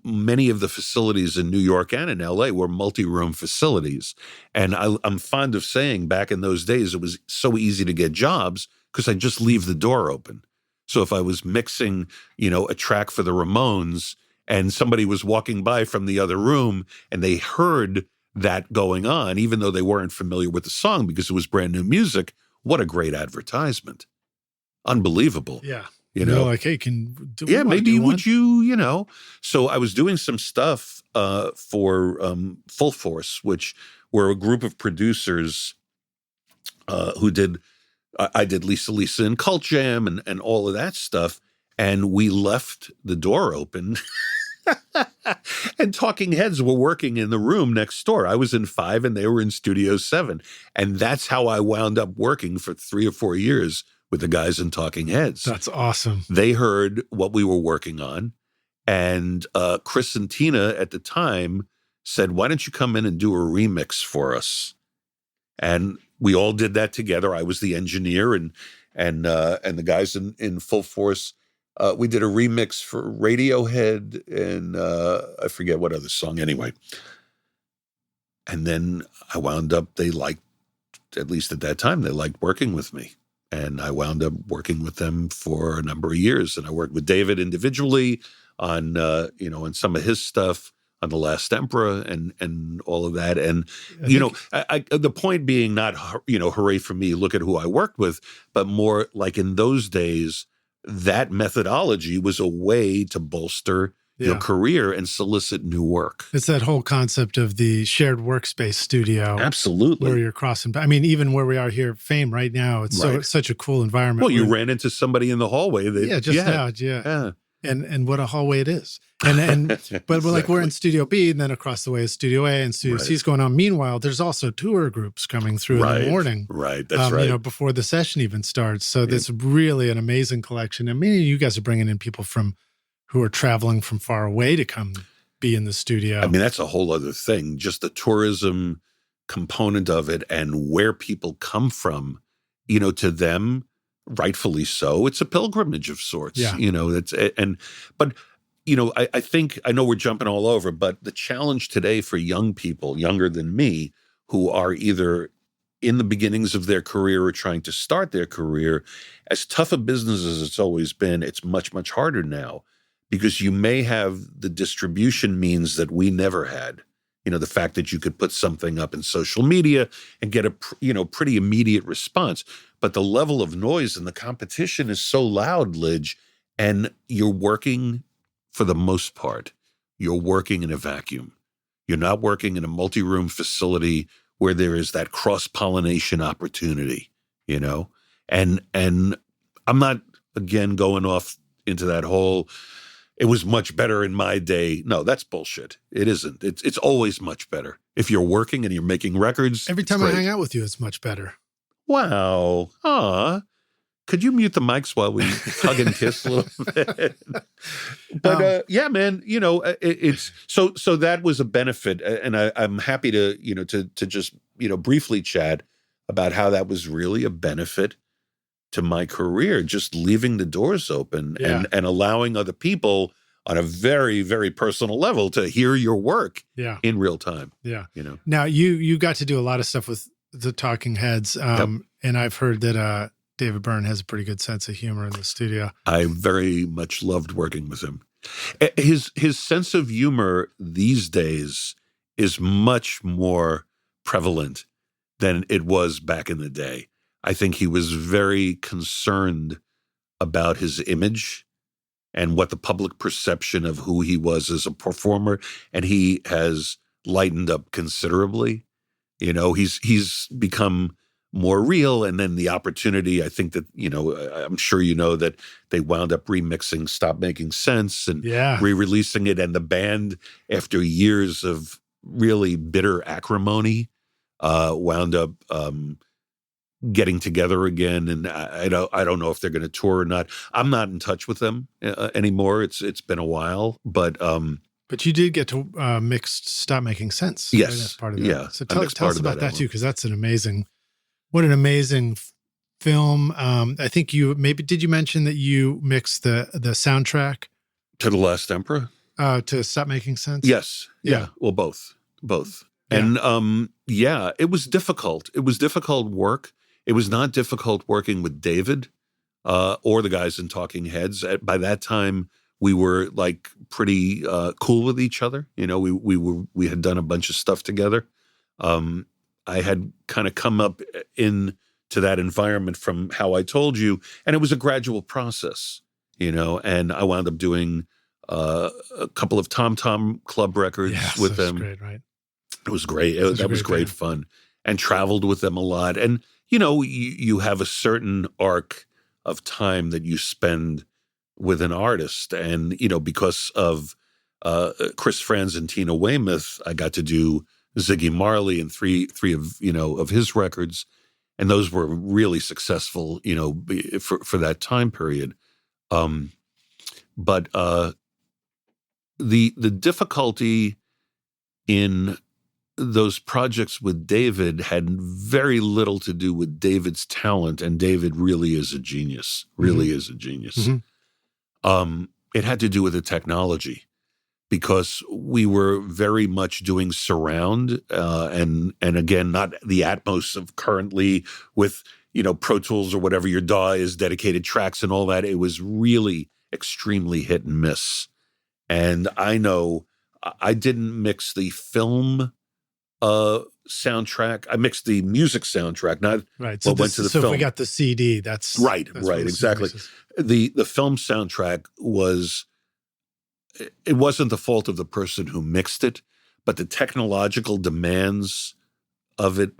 Speaker 2: Many of the facilities in New York and in LA were multi-room facilities. And I'm fond of saying back in those days, it was so easy to get jobs because I'd just leave the door open. So if I was mixing, a track for the Ramones, and somebody was walking by from the other room and they heard that going on, even though they weren't familiar with the song because it was brand new music, what a great advertisement. Unbelievable.
Speaker 1: Yeah.
Speaker 2: Like,
Speaker 1: hey,
Speaker 2: would you. So I was doing some stuff for Full Force, which were a group of producers who did, I did Lisa and Cult Jam and all of that stuff. And we left the door open And Talking Heads were working in the room next door. I was in 5 and they were in Studio 7. And that's how I wound up working for 3 or 4 years with the guys in Talking Heads.
Speaker 1: That's awesome.
Speaker 2: They heard what we were working on. And Chris and Tina at the time said, why don't you come in and do a remix for us? And we all did that together. I was the engineer and the guys in full force. We did a remix for Radiohead and I forget what other song anyway. And then I wound up, they liked, at least at that time, they liked working with me. And I wound up working with them for a number of years. And I worked with David individually on, on some of his stuff, on The Last Emperor and all of that. And, the point being not, hooray for me, look at who I worked with, but more like in those days, that methodology was a way to bolster your career and solicit new work.
Speaker 1: It's that whole concept of the shared workspace studio.
Speaker 2: Absolutely.
Speaker 1: Where you're crossing. I mean, even where we are here, Fame right now, it's such a cool environment.
Speaker 2: Well, you ran into somebody in the hallway.
Speaker 1: Yeah. And what a hallway it is. And but we're in Studio B, and then across the way is Studio A, and Studio C is going on. Meanwhile, there's also tour groups coming through in the morning.
Speaker 2: Right, that's right.
Speaker 1: Before the session even starts. So that's really an amazing collection. And many of you guys are bringing in people who are traveling from far away to come be in the studio.
Speaker 2: I mean, that's a whole other thing. Just the tourism component of it and where people come from, to them, rightfully so. It's a pilgrimage of sorts, I think, I know we're jumping all over, but the challenge today for young people, younger than me, who are either in the beginnings of their career or trying to start their career, as tough a business as it's always been, it's much, much harder now because you may have the distribution means that we never had. The fact that you could put something up in social media and get a, pretty immediate response. But the level of noise and the competition is so loud, Lidge, and you're working, for the most part, you're working in a vacuum. You're not working in a multi-room facility where there is that cross-pollination opportunity, And I'm not, again, going off into that whole, it was much better in my day. No, that's bullshit. It isn't. It's always much better. If you're working and you're making records.
Speaker 1: Every time I hang out with you, it's much better.
Speaker 2: Wow. Could you mute the mics while we hug and kiss a little bit? But yeah, man, it's so that was a benefit. And I'm happy to, to just, briefly chat about how that was really a benefit to my career, just leaving the doors open and allowing other people on a very, very personal level to hear your work in real time.
Speaker 1: Yeah. Now you got to do a lot of stuff with the Talking Heads. And I've heard that David Byrne has a pretty good sense of humor in the studio.
Speaker 2: I very much loved working with him. His sense of humor these days is much more prevalent than it was back in the day. I think he was very concerned about his image and what the public perception of who he was as a performer, and he has lightened up considerably. He's become more real, and then the opportunity, I think that, I'm sure that they wound up remixing Stop Making Sense and re-releasing it, and the band, after years of really bitter acrimony, wound up getting together again, and I don't know if they're going to tour or not. I'm not in touch with them anymore. It's been a while, but
Speaker 1: you did get to mix Stop Making Sense.
Speaker 2: Yes,
Speaker 1: right? That's part of that.
Speaker 2: Yeah.
Speaker 1: So tell us about that too, because that's what an amazing film. I think did you mention that you mixed the soundtrack
Speaker 2: to The Last Emperor?
Speaker 1: To Stop Making Sense?
Speaker 2: Yes. Yeah. Well, both. And it was difficult. It was difficult work. It was not difficult working with David or the guys in Talking Heads. By that time, we were like pretty cool with each other. We had done a bunch of stuff together. I had kind of come up into that environment from how I told you, and it was a gradual process, and I wound up doing a couple of Tom Tom Club records with them.
Speaker 1: Great, right?
Speaker 2: It was great. That was great fun, and traveled with them a lot. And you have a certain arc of time that you spend with an artist, and because of Chris Franz and Tina Weymouth, I got to do Ziggy Marley and three of his records, and those were really successful, for that time period. But the difficulty in those projects with David had very little to do with David's talent, and David really is a genius. Really is a genius.
Speaker 1: Mm-hmm.
Speaker 2: It had to do with the technology, because we were very much doing surround, and again, not the Atmos of currently with Pro Tools or whatever your DAW is, dedicated tracks and all that. It was really extremely hit and miss. And I know I didn't mix the film soundtrack. I mixed the music soundtrack, not
Speaker 1: right. So
Speaker 2: what went to the
Speaker 1: so
Speaker 2: film.
Speaker 1: If we got the CD, that's
Speaker 2: right, exactly. The film soundtrack was. It wasn't the fault of the person who mixed it, but the technological demands of it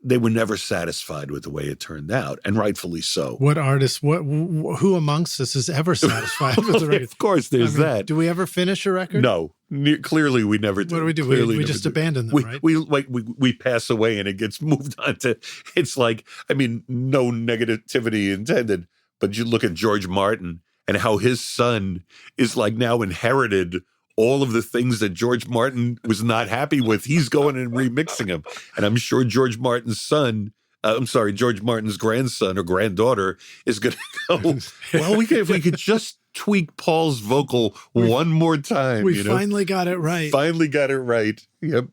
Speaker 2: they were never satisfied with the way it turned out, and rightfully so.
Speaker 1: What artist, who amongst us is ever satisfied with the record?
Speaker 2: Of course, there's that.
Speaker 1: Do we ever finish a record?
Speaker 2: No, clearly we never do.
Speaker 1: What do we do?
Speaker 2: Clearly
Speaker 1: we just abandon them, right?
Speaker 2: We pass away and it gets moved on to, it's like, no negativity intended, but you look at George Martin and how his son is like now inherited all of the things that George Martin was not happy with. He's going and remixing them. And I'm sure George Martin's grandson or granddaughter is going to go, well, if we could just tweak Paul's vocal one more time.
Speaker 1: We finally got it right.
Speaker 2: Finally got it right. Yep.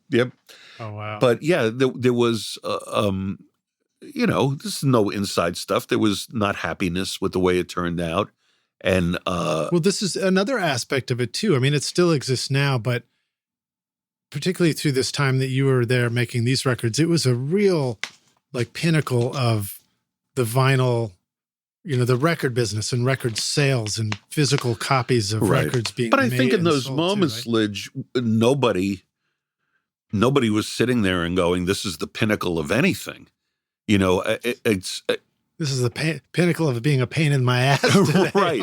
Speaker 1: Oh, wow.
Speaker 2: But yeah, there was, this is no inside stuff. There was not happiness with the way it turned out. And
Speaker 1: well, this is another aspect of it too. It still exists now, but particularly through this time that you were there making these records, it was a real pinnacle of the vinyl, the record business and record sales and physical copies of records being made.
Speaker 2: But I think in those moments, Lidge, nobody was sitting there and going, "This is the pinnacle of anything."
Speaker 1: This is the pinnacle of being a pain in my ass today.
Speaker 2: Right.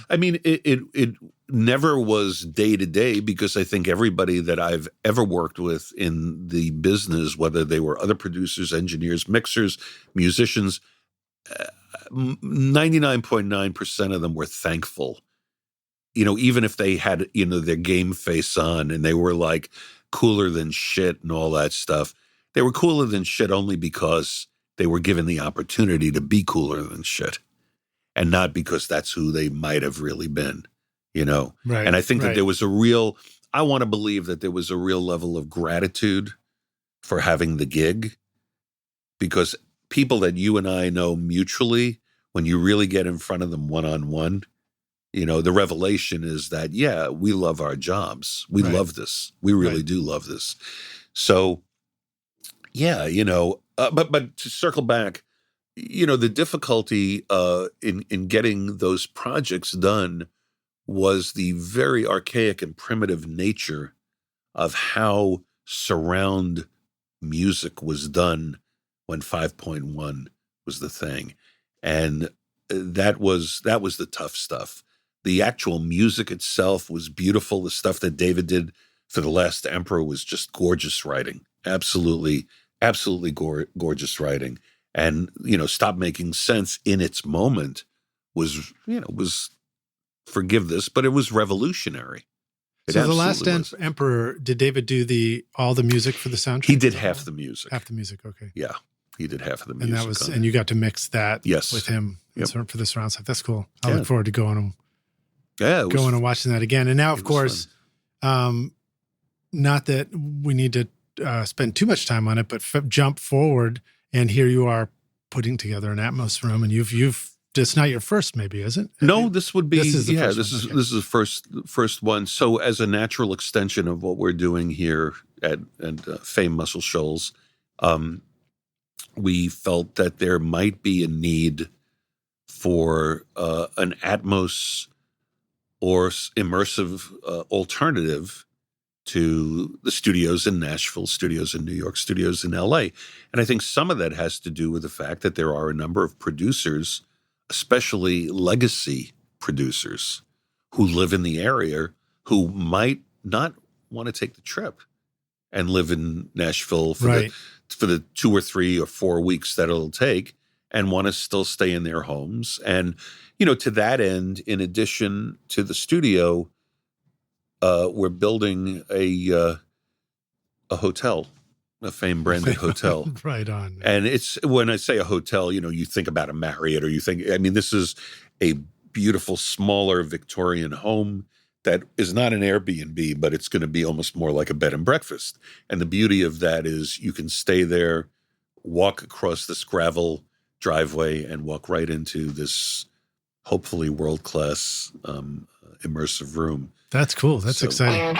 Speaker 2: It never was day to day, because I think everybody that I've ever worked with in the business, whether they were other producers, engineers, mixers, musicians, 99.9% of them were thankful. Even if they had, their game face on and they were like cooler than shit and all that stuff, they were cooler than shit only because they were given the opportunity to be cooler than shit, and not because that's who they might have really been, Right, and I think that there was I want to believe that there was a real level of gratitude for having the gig, because people that you and I know mutually, when you really get in front of them one-on-one, the revelation is that, yeah, we love our jobs. We love this. We really do love this. So, yeah, but to circle back, the difficulty in getting those projects done was the very archaic and primitive nature of how surround music was done when 5.1 was the thing. And that was the tough stuff. The actual music itself was beautiful. The stuff that David did for The Last Emperor was just gorgeous writing. Absolutely gorgeous writing. And, Stop Making Sense in its moment was forgive this, but it was revolutionary.
Speaker 1: So The Last Emperor, did David do all the music for the soundtrack?
Speaker 2: He did half the music.
Speaker 1: Half the music, okay.
Speaker 2: Yeah, he did half of the music.
Speaker 1: And you got to mix that
Speaker 2: yes.
Speaker 1: with him for the surround stuff. That's cool. I look forward to going and watching that again. And now, of course, not that we need to spend too much time on it, but jump forward, and here you are putting together an Atmos room, and you've it's not your first, maybe, is it?
Speaker 2: No, this would be.
Speaker 1: This is the first
Speaker 2: this
Speaker 1: one.
Speaker 2: This is the first one. So, as a natural extension of what we're doing here at Fame Muscle Shoals, we felt that there might be a need for an Atmos or immersive alternative to the studios in Nashville, studios in New York, studios in LA. And I think some of that has to do with the fact that there are a number of producers, especially legacy producers, who live in the area who might not want to take the trip and live in Nashville for the 2 or 3 or 4 weeks that it'll take, and want to still stay in their homes. And, to that end, in addition to the studio, we're building a hotel, a fame-branded hotel.
Speaker 1: Right on.
Speaker 2: And it's, when I say a hotel, you think about a Marriott, or this is a beautiful, smaller Victorian home that is not an Airbnb, but it's going to be almost more like a bed and breakfast. And the beauty of that is you can stay there, walk across this gravel driveway, and walk right into this hopefully world-class immersive room.
Speaker 1: That's cool. That's exciting.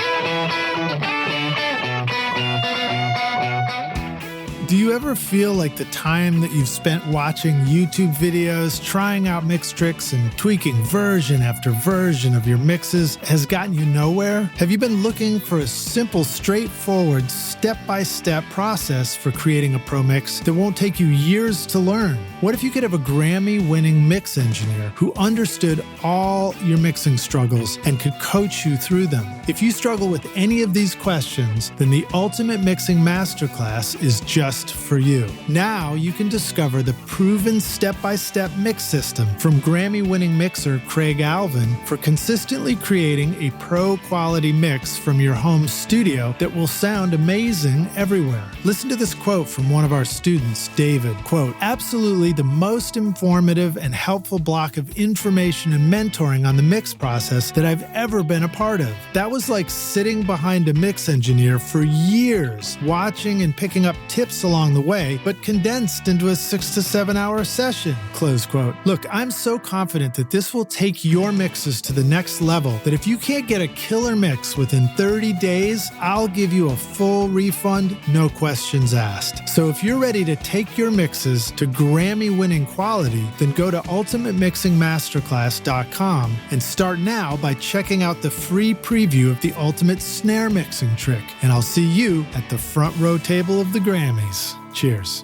Speaker 1: Do you ever feel like the time that you've spent watching YouTube videos, trying out mix tricks, and tweaking version after version of your mixes has gotten you nowhere? Have you been looking for a simple, straightforward, step-by-step process for creating a pro mix that won't take you years to learn? What if you could have a Grammy-winning mix engineer who understood all your mixing struggles and could coach you through them? If you struggle with any of these questions, then the Ultimate Mixing Masterclass is just for you. Now you can discover the proven step-by-step mix system from Grammy-winning mixer Craig Alvin for consistently creating a pro-quality mix from your home studio that will sound amazing everywhere. Listen to this quote from one of our students, David. Quote, "Absolutely the most informative and helpful block of information and mentoring on the mix process that I've ever been a part of. That was like sitting behind a mix engineer for years, watching and picking up tips along the way, but condensed into a 6 to 7 hour session." Close quote. Look, I'm so confident that this will take your mixes to the next level that if you can't get a killer mix within 30 days, I'll give you a full refund, no questions asked. So if you're ready to take your mixes to Grammy-winning quality, then go to ultimatemixingmasterclass.com and start now by checking out the free preview of the Ultimate Snare Mixing Trick. And I'll see you at the front row table of the Grammys. Cheers.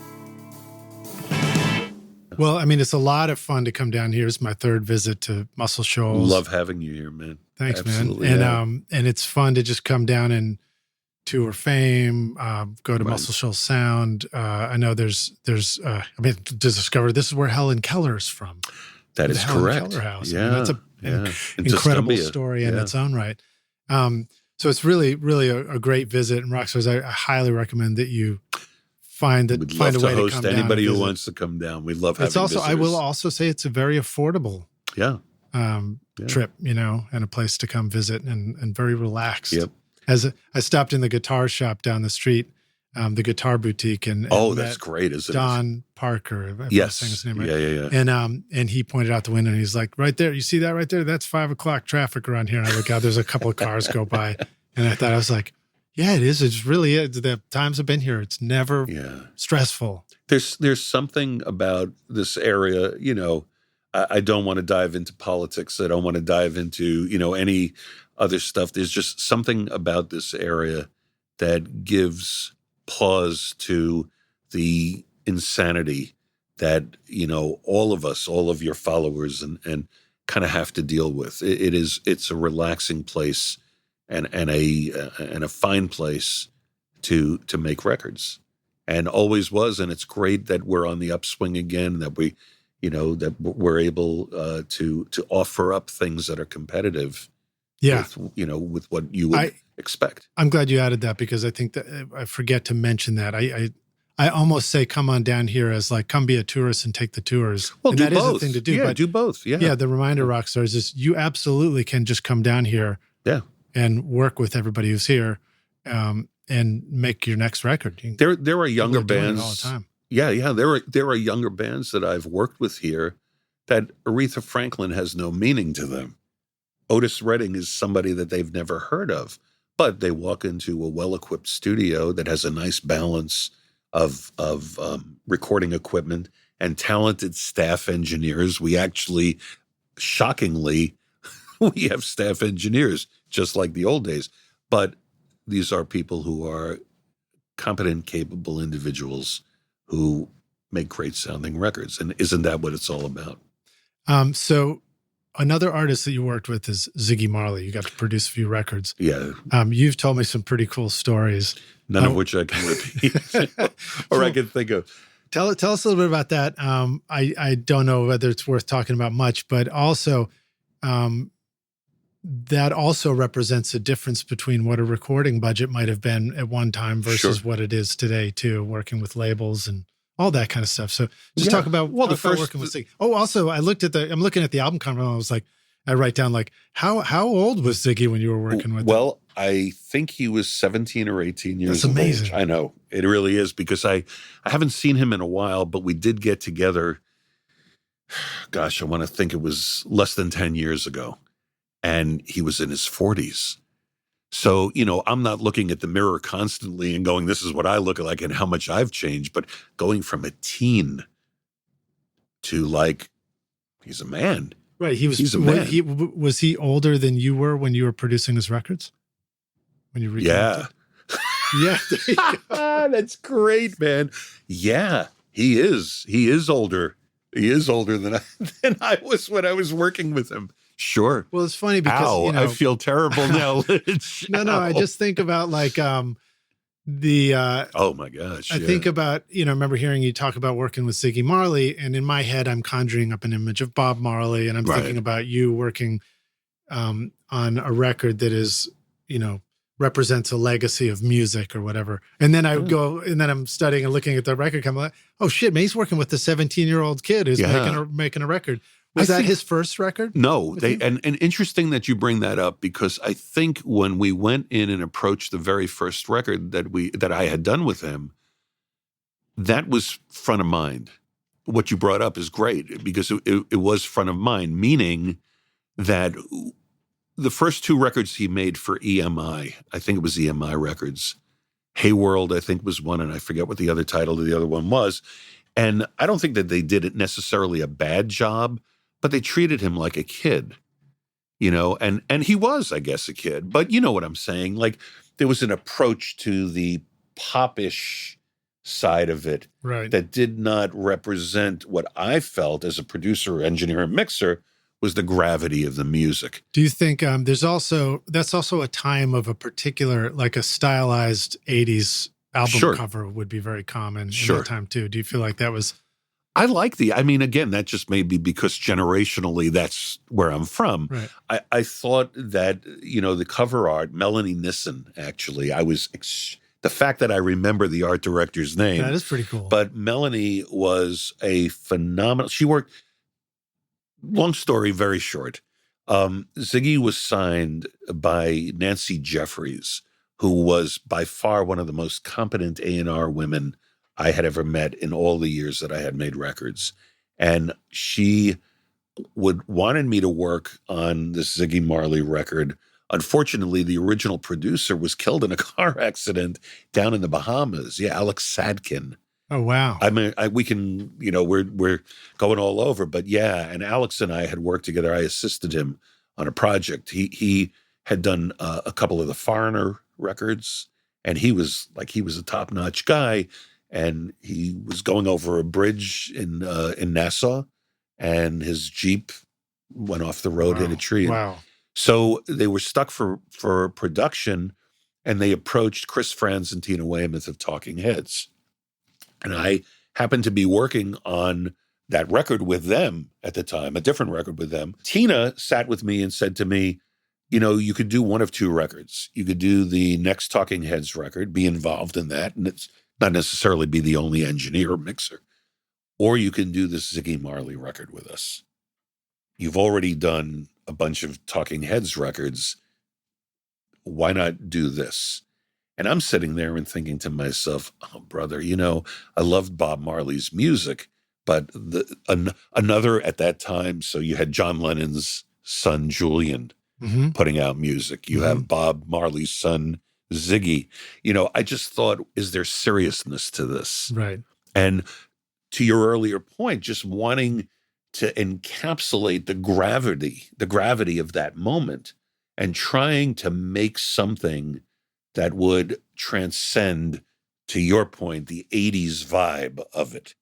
Speaker 1: Well, it's a lot of fun to come down here. It's my 3rd visit to Muscle Shoals.
Speaker 2: Love having you here, man.
Speaker 1: Thanks,
Speaker 2: Absolutely,
Speaker 1: man.
Speaker 2: yeah.
Speaker 1: And it's fun to just come down and tour Fame, go to Muscle Shoals Sound. I know to discover this is where Helen Keller's from.
Speaker 2: That is
Speaker 1: Helen
Speaker 2: correct.
Speaker 1: Keller House.
Speaker 2: Yeah.
Speaker 1: That's an incredible story in its own right. So it's really, really a great visit. And Rockstars, I highly recommend that you find a way to come down. We'd love to host
Speaker 2: anybody who wants to come down. We love having visitors.
Speaker 1: I will also say it's a very affordable trip, and a place to come visit and very relaxed.
Speaker 2: Yep.
Speaker 1: As I stopped in the guitar shop down the street, the Guitar Boutique, and
Speaker 2: that's great, isn't it?
Speaker 1: Don Parker.
Speaker 2: Yes.
Speaker 1: Saying his name right.
Speaker 2: Yeah.
Speaker 1: And he pointed out the window and he's like, right there, you see that right there? That's 5 o'clock traffic around here. And I look out, there's a couple of cars go by. And I was like, yeah, it is. It's really, the times I've been here, it's never stressful.
Speaker 2: There's something about this area, I don't want to dive into politics. I don't want to dive into, any other stuff. There's just something about this area that gives pause to the insanity that, all of us, all of your followers and kind of have to deal with. It's a relaxing place and a fine place to make records, and always was. And it's great that we're on the upswing again, that that we're able to offer up things that are competitive.
Speaker 1: Yeah.
Speaker 2: With what you would expect.
Speaker 1: I'm glad you added that, because I think that I forget to mention that. I almost say come on down here as like, come be a tourist and take the tours.
Speaker 2: Well,
Speaker 1: and
Speaker 2: do
Speaker 1: that
Speaker 2: both.
Speaker 1: is the thing to do.
Speaker 2: Yeah,
Speaker 1: but
Speaker 2: do both. Yeah.
Speaker 1: Yeah. The reminder, Rockstars, is you absolutely can just come down here.
Speaker 2: Yeah.
Speaker 1: And work with everybody who's here, and make your next record.
Speaker 2: There are younger bands
Speaker 1: all the time.
Speaker 2: Yeah. There are younger bands that I've worked with here that Aretha Franklin has no meaning to them. Otis Redding is somebody that they've never heard of, but they walk into a well-equipped studio that has a nice balance of recording equipment and talented staff engineers. We actually, shockingly, we have staff engineers, just like the old days. But these are people who are competent, capable individuals who make great sounding records. And isn't that what it's all about?
Speaker 1: So another artist that you worked with is Ziggy Marley. You got to produce a few records.
Speaker 2: Yeah.
Speaker 1: You've told me some pretty cool stories.
Speaker 2: None of which I can repeat or I can think of.
Speaker 1: Tell us a little bit about that. I don't know whether it's worth talking about much, but also that also represents a difference between what a recording budget might have been at one time versus what it is today too, working with labels and all that kind of stuff. So just talk about
Speaker 2: the first
Speaker 1: working with Ziggy. Oh, also I'm looking at the album cover and I was like, I write down like, how old was Ziggy when you were working with him?
Speaker 2: Well, I think he was 17 or 18 years old. That's amazing. I know. It really is, because I haven't seen him in a while, but we did get together. Gosh, I want to think it was less than 10 years ago. And he was in his 40s. So, I'm not looking at the mirror constantly and going, this is what I look like and how much I've changed. But going from a teen to like, he's a man.
Speaker 1: Right.
Speaker 2: He's a man.
Speaker 1: Was he older than you were when you were producing his records? When you
Speaker 2: reconnected? Yeah. Yeah. That's great, man. Yeah, he is. He is older. He is older than I was when I was working with him. Sure.
Speaker 1: Well, it's funny because
Speaker 2: I feel terrible now.
Speaker 1: No. I just think about like oh
Speaker 2: my gosh.
Speaker 1: I think about, I remember hearing you talk about working with Ziggy Marley, and in my head I'm conjuring up an image of Bob Marley, and I'm thinking about you working on a record that is, represents a legacy of music or whatever. And then I would go, and then I'm studying and looking at the record, I'm like, oh shit, man, he's working with the 17-year-old kid who's making a record. Was that his first record?
Speaker 2: No, and interesting that you bring that up, because I think when we went in and approached the very first record that I had done with him, that was front of mind. What you brought up is great, because it was front of mind, meaning that the first two records he made for EMI, I think it was EMI Records, Hey World, I think was one, and I forget what the other title of the other one was. And I don't think that they did it necessarily a bad job, but they treated him like a kid, and he was, I guess, a kid. But you know what I'm saying? Like, there was an approach to the popish side of it that did not represent what I felt as a producer, engineer, and mixer was the gravity of the music.
Speaker 1: Do you think that's also a time of a particular, like a stylized 80s album cover would be very common in that time too? Do you feel like that was...
Speaker 2: I like again, that just may be because generationally that's where I'm from.
Speaker 1: Right.
Speaker 2: I thought that, the cover art, Melanie Nissen, actually, the fact that I remember the art director's name.
Speaker 1: That is pretty cool.
Speaker 2: But Melanie was a phenomenal, she worked, long story, very short. Ziggy was signed by Nancy Jeffries, who was by far one of the most competent A&R women I had ever met in all the years that I had made records. And she wanted me to work on this Ziggy Marley record. Unfortunately, the original producer was killed in a car accident down in the Bahamas. Yeah, Alex Sadkin.
Speaker 1: Oh, wow.
Speaker 2: I mean, we can, we're going all over, but yeah. And Alex and I had worked together. I assisted him on a project. He had done a couple of the Foreigner records, and he was a top-notch guy. And he was going over a bridge in Nassau, and his Jeep went off the road, hit a tree.
Speaker 1: Wow.
Speaker 2: So they were stuck for production, and they approached Chris Frantz and Tina Weymouth of Talking Heads. And I happened to be working on that record with them at the time, a different record with them. Tina sat with me and said to me, you could do one of two records. You could do the next Talking Heads record, be involved in that, and it's not necessarily be the only engineer or mixer. Or you can do this Ziggy Marley record with us. You've already done a bunch of Talking Heads records. Why not do this? And I'm sitting there and thinking to myself, oh, brother, I loved Bob Marley's music, but another at that time, so you had John Lennon's son, Julian, putting out music. You have Bob Marley's son, Ziggy. I just thought, is there seriousness to this?
Speaker 1: Right.
Speaker 2: And to your earlier point, just wanting to encapsulate the gravity of that moment, and trying to make something that would transcend, to your point, the 80s vibe of it.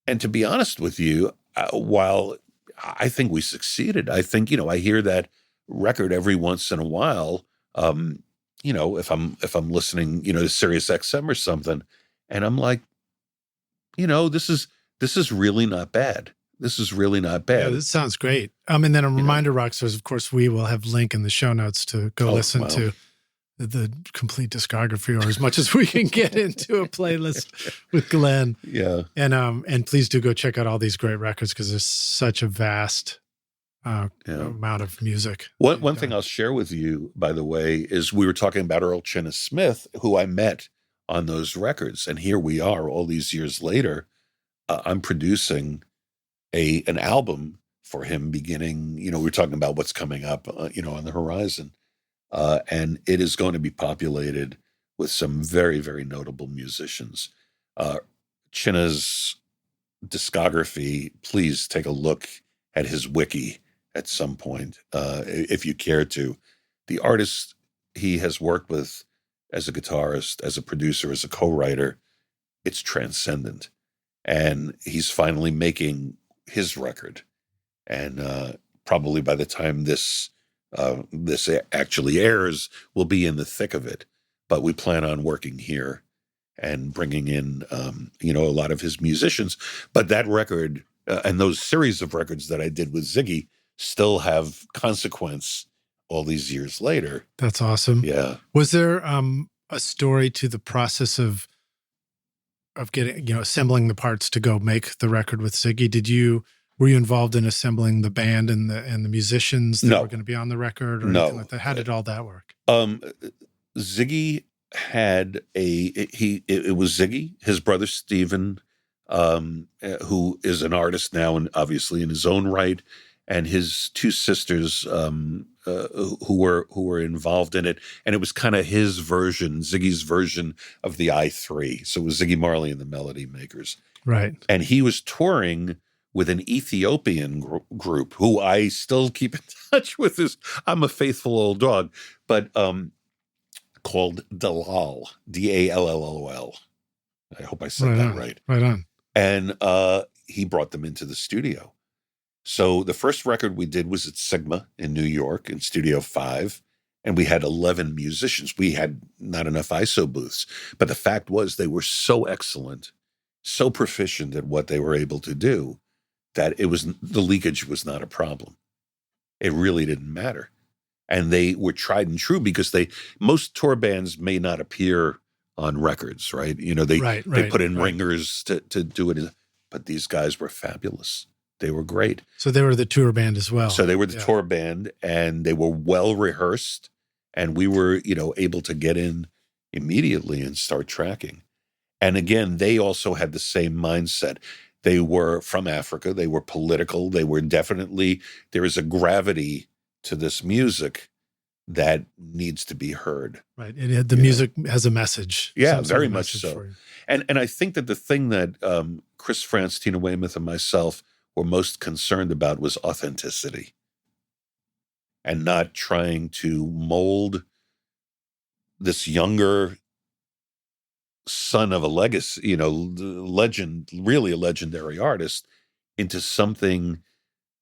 Speaker 2: And to be honest with you, while I think we succeeded. I think, I hear that record every once in a while. If I'm listening, to Sirius XM or something, and I'm like, this is really not bad. This is really not bad.
Speaker 1: Yeah, this sounds great. And then a reminder, Rockstars, of course, we will have link in the show notes to go listen to the complete discography, or as much as we can get into a playlist with Glenn.
Speaker 2: Yeah.
Speaker 1: And please do go check out all these great records, because there's such a vast amount of music.
Speaker 2: One thing I'll share with you, by the way, is we were talking about Earl Chinna Smith, who I met on those records. And here we are all these years later. I'm producing an album for him beginning, we were talking about what's coming up, on the horizon. And it is going to be populated with some very, very notable musicians. Chinna's discography, please take a look at his wiki at some point, if you care to. The artists he has worked with as a guitarist, as a producer, as a co-writer, it's transcendent. And he's finally making his record. And probably by the time this actually airs, we'll be in the thick of it. But we plan on working here and bringing in, a lot of his musicians. But that record and those series of records that I did with Ziggy still have consequence all these years later.
Speaker 1: That's awesome.
Speaker 2: Yeah.
Speaker 1: Was there a story to the process of getting, assembling the parts to go make the record with Ziggy? Were you involved in assembling the band and the musicians that were going to be on the record, or anything like that? How did all that work?
Speaker 2: Ziggy had it was Ziggy, his brother Stephen, who is an artist now and obviously in his own right, and his two sisters who were involved in it. And it was kind of Ziggy's version of the I3. So it was Ziggy Marley and the Melody Makers.
Speaker 1: Right.
Speaker 2: And he was touring with an Ethiopian group who I still keep in touch with. I'm a faithful old dog, but called Dalal, Dallol. I hope I said that right.
Speaker 1: Right on.
Speaker 2: And he brought them into the studio. So the first record we did was at Sigma in New York in Studio 5, and we had 11 musicians. We had not enough ISO booths, but the fact was they were so excellent, so proficient at what they were able to do, that the leakage was not a problem. It really didn't matter. And they were tried and true, because most tour bands may not appear on records, right? They put in ringers to do it. But these guys were fabulous. They were great.
Speaker 1: So they were the tour band as well.
Speaker 2: So they were the tour band, and they were well rehearsed, and we were, able to get in immediately and start tracking. And again, they also had the same mindset. They were from Africa. They were political. They were definitely, there is a gravity to this music that needs to be heard.
Speaker 1: Right. The music has a message.
Speaker 2: Yeah, very much so. And I think that the thing that Chris France, Tina Weymouth, and myself were most concerned about was authenticity, and not trying to mold this younger son of a legacy, legend, really a legendary artist, into something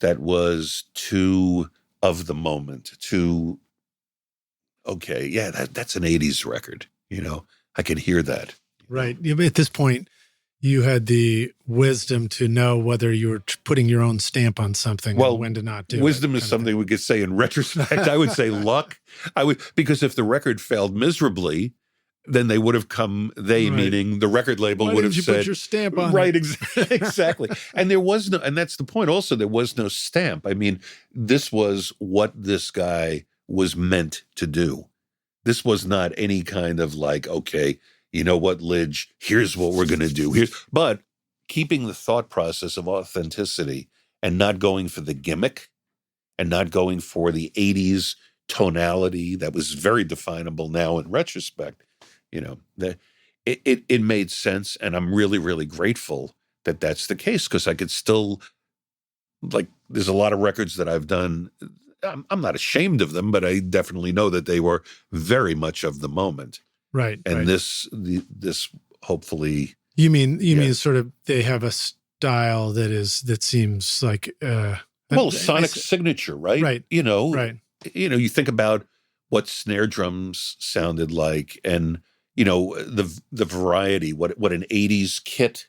Speaker 2: that was too of the moment, too, okay, yeah, that's an 80s record, I can hear that.
Speaker 1: Right. At this point, you had the wisdom to know whether you were putting your own stamp on something, and when to not do it.
Speaker 2: Wisdom is something we could say in retrospect. I would say luck. Because if the record failed miserably, then they would have meaning the record label would have said,
Speaker 1: put your stamp on
Speaker 2: right,
Speaker 1: it?
Speaker 2: exactly. And there was no, and that's the point also, there was no stamp. I mean, this was what this guy was meant to do. This was not any kind of like, okay, you know what, Lidge, here's what we're going to do. But keeping the thought process of authenticity, and not going for the gimmick, and not going for the 80s tonality that was very definable now in retrospect. It made sense, and I'm really, really grateful that that's the case, because I could still, there's a lot of records that I've done. I'm not ashamed of them, but I definitely know that they were very much of the moment.
Speaker 1: Right.
Speaker 2: And this hopefully.
Speaker 1: You mean sort of they have a style that seems like a
Speaker 2: Well, sonic signature, right?
Speaker 1: Right. Right.
Speaker 2: You think about what snare drums sounded like, and the variety, what an 80s kit.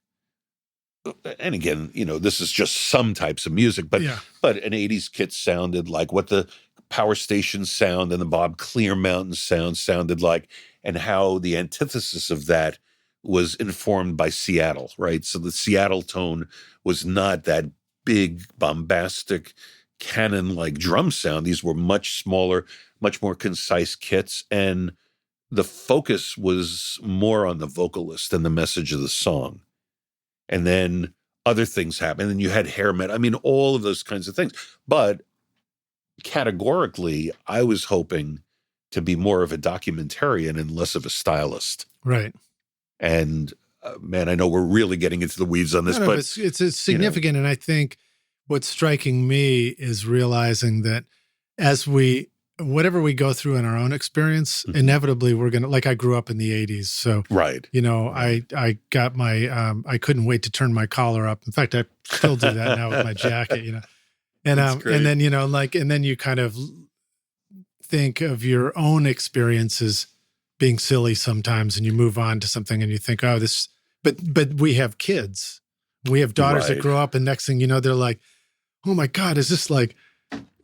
Speaker 2: And again, this is just some types of music, but an 80s kit sounded like, what the Power Station sound and the Bob Clear Mountain sound sounded like, and how the antithesis of that was informed by Seattle, right? So the Seattle tone was not that big, bombastic, cannon-like drum sound. These were much smaller, much more concise kits, and the focus was more on the vocalist and the message of the song. And then other things happened, and you had hair metal. I mean, all of those kinds of things. But categorically, I was hoping to be more of a documentarian and less of a stylist.
Speaker 1: Right.
Speaker 2: And man, I know we're really getting into the weeds on this,
Speaker 1: but
Speaker 2: but
Speaker 1: it's significant. And I think what's striking me is realizing that whatever we go through in our own experience, inevitably we're going to, like, I grew up in the 80s. So,
Speaker 2: right.
Speaker 1: I got my, I couldn't wait to turn my collar up. In fact, I still do that now with my jacket, and, and then, and then you kind of think of your own experiences being silly sometimes, and you move on to something and you think, but we have kids, we have daughters that grow up, and next thing you know, they're like, oh my God, is this like,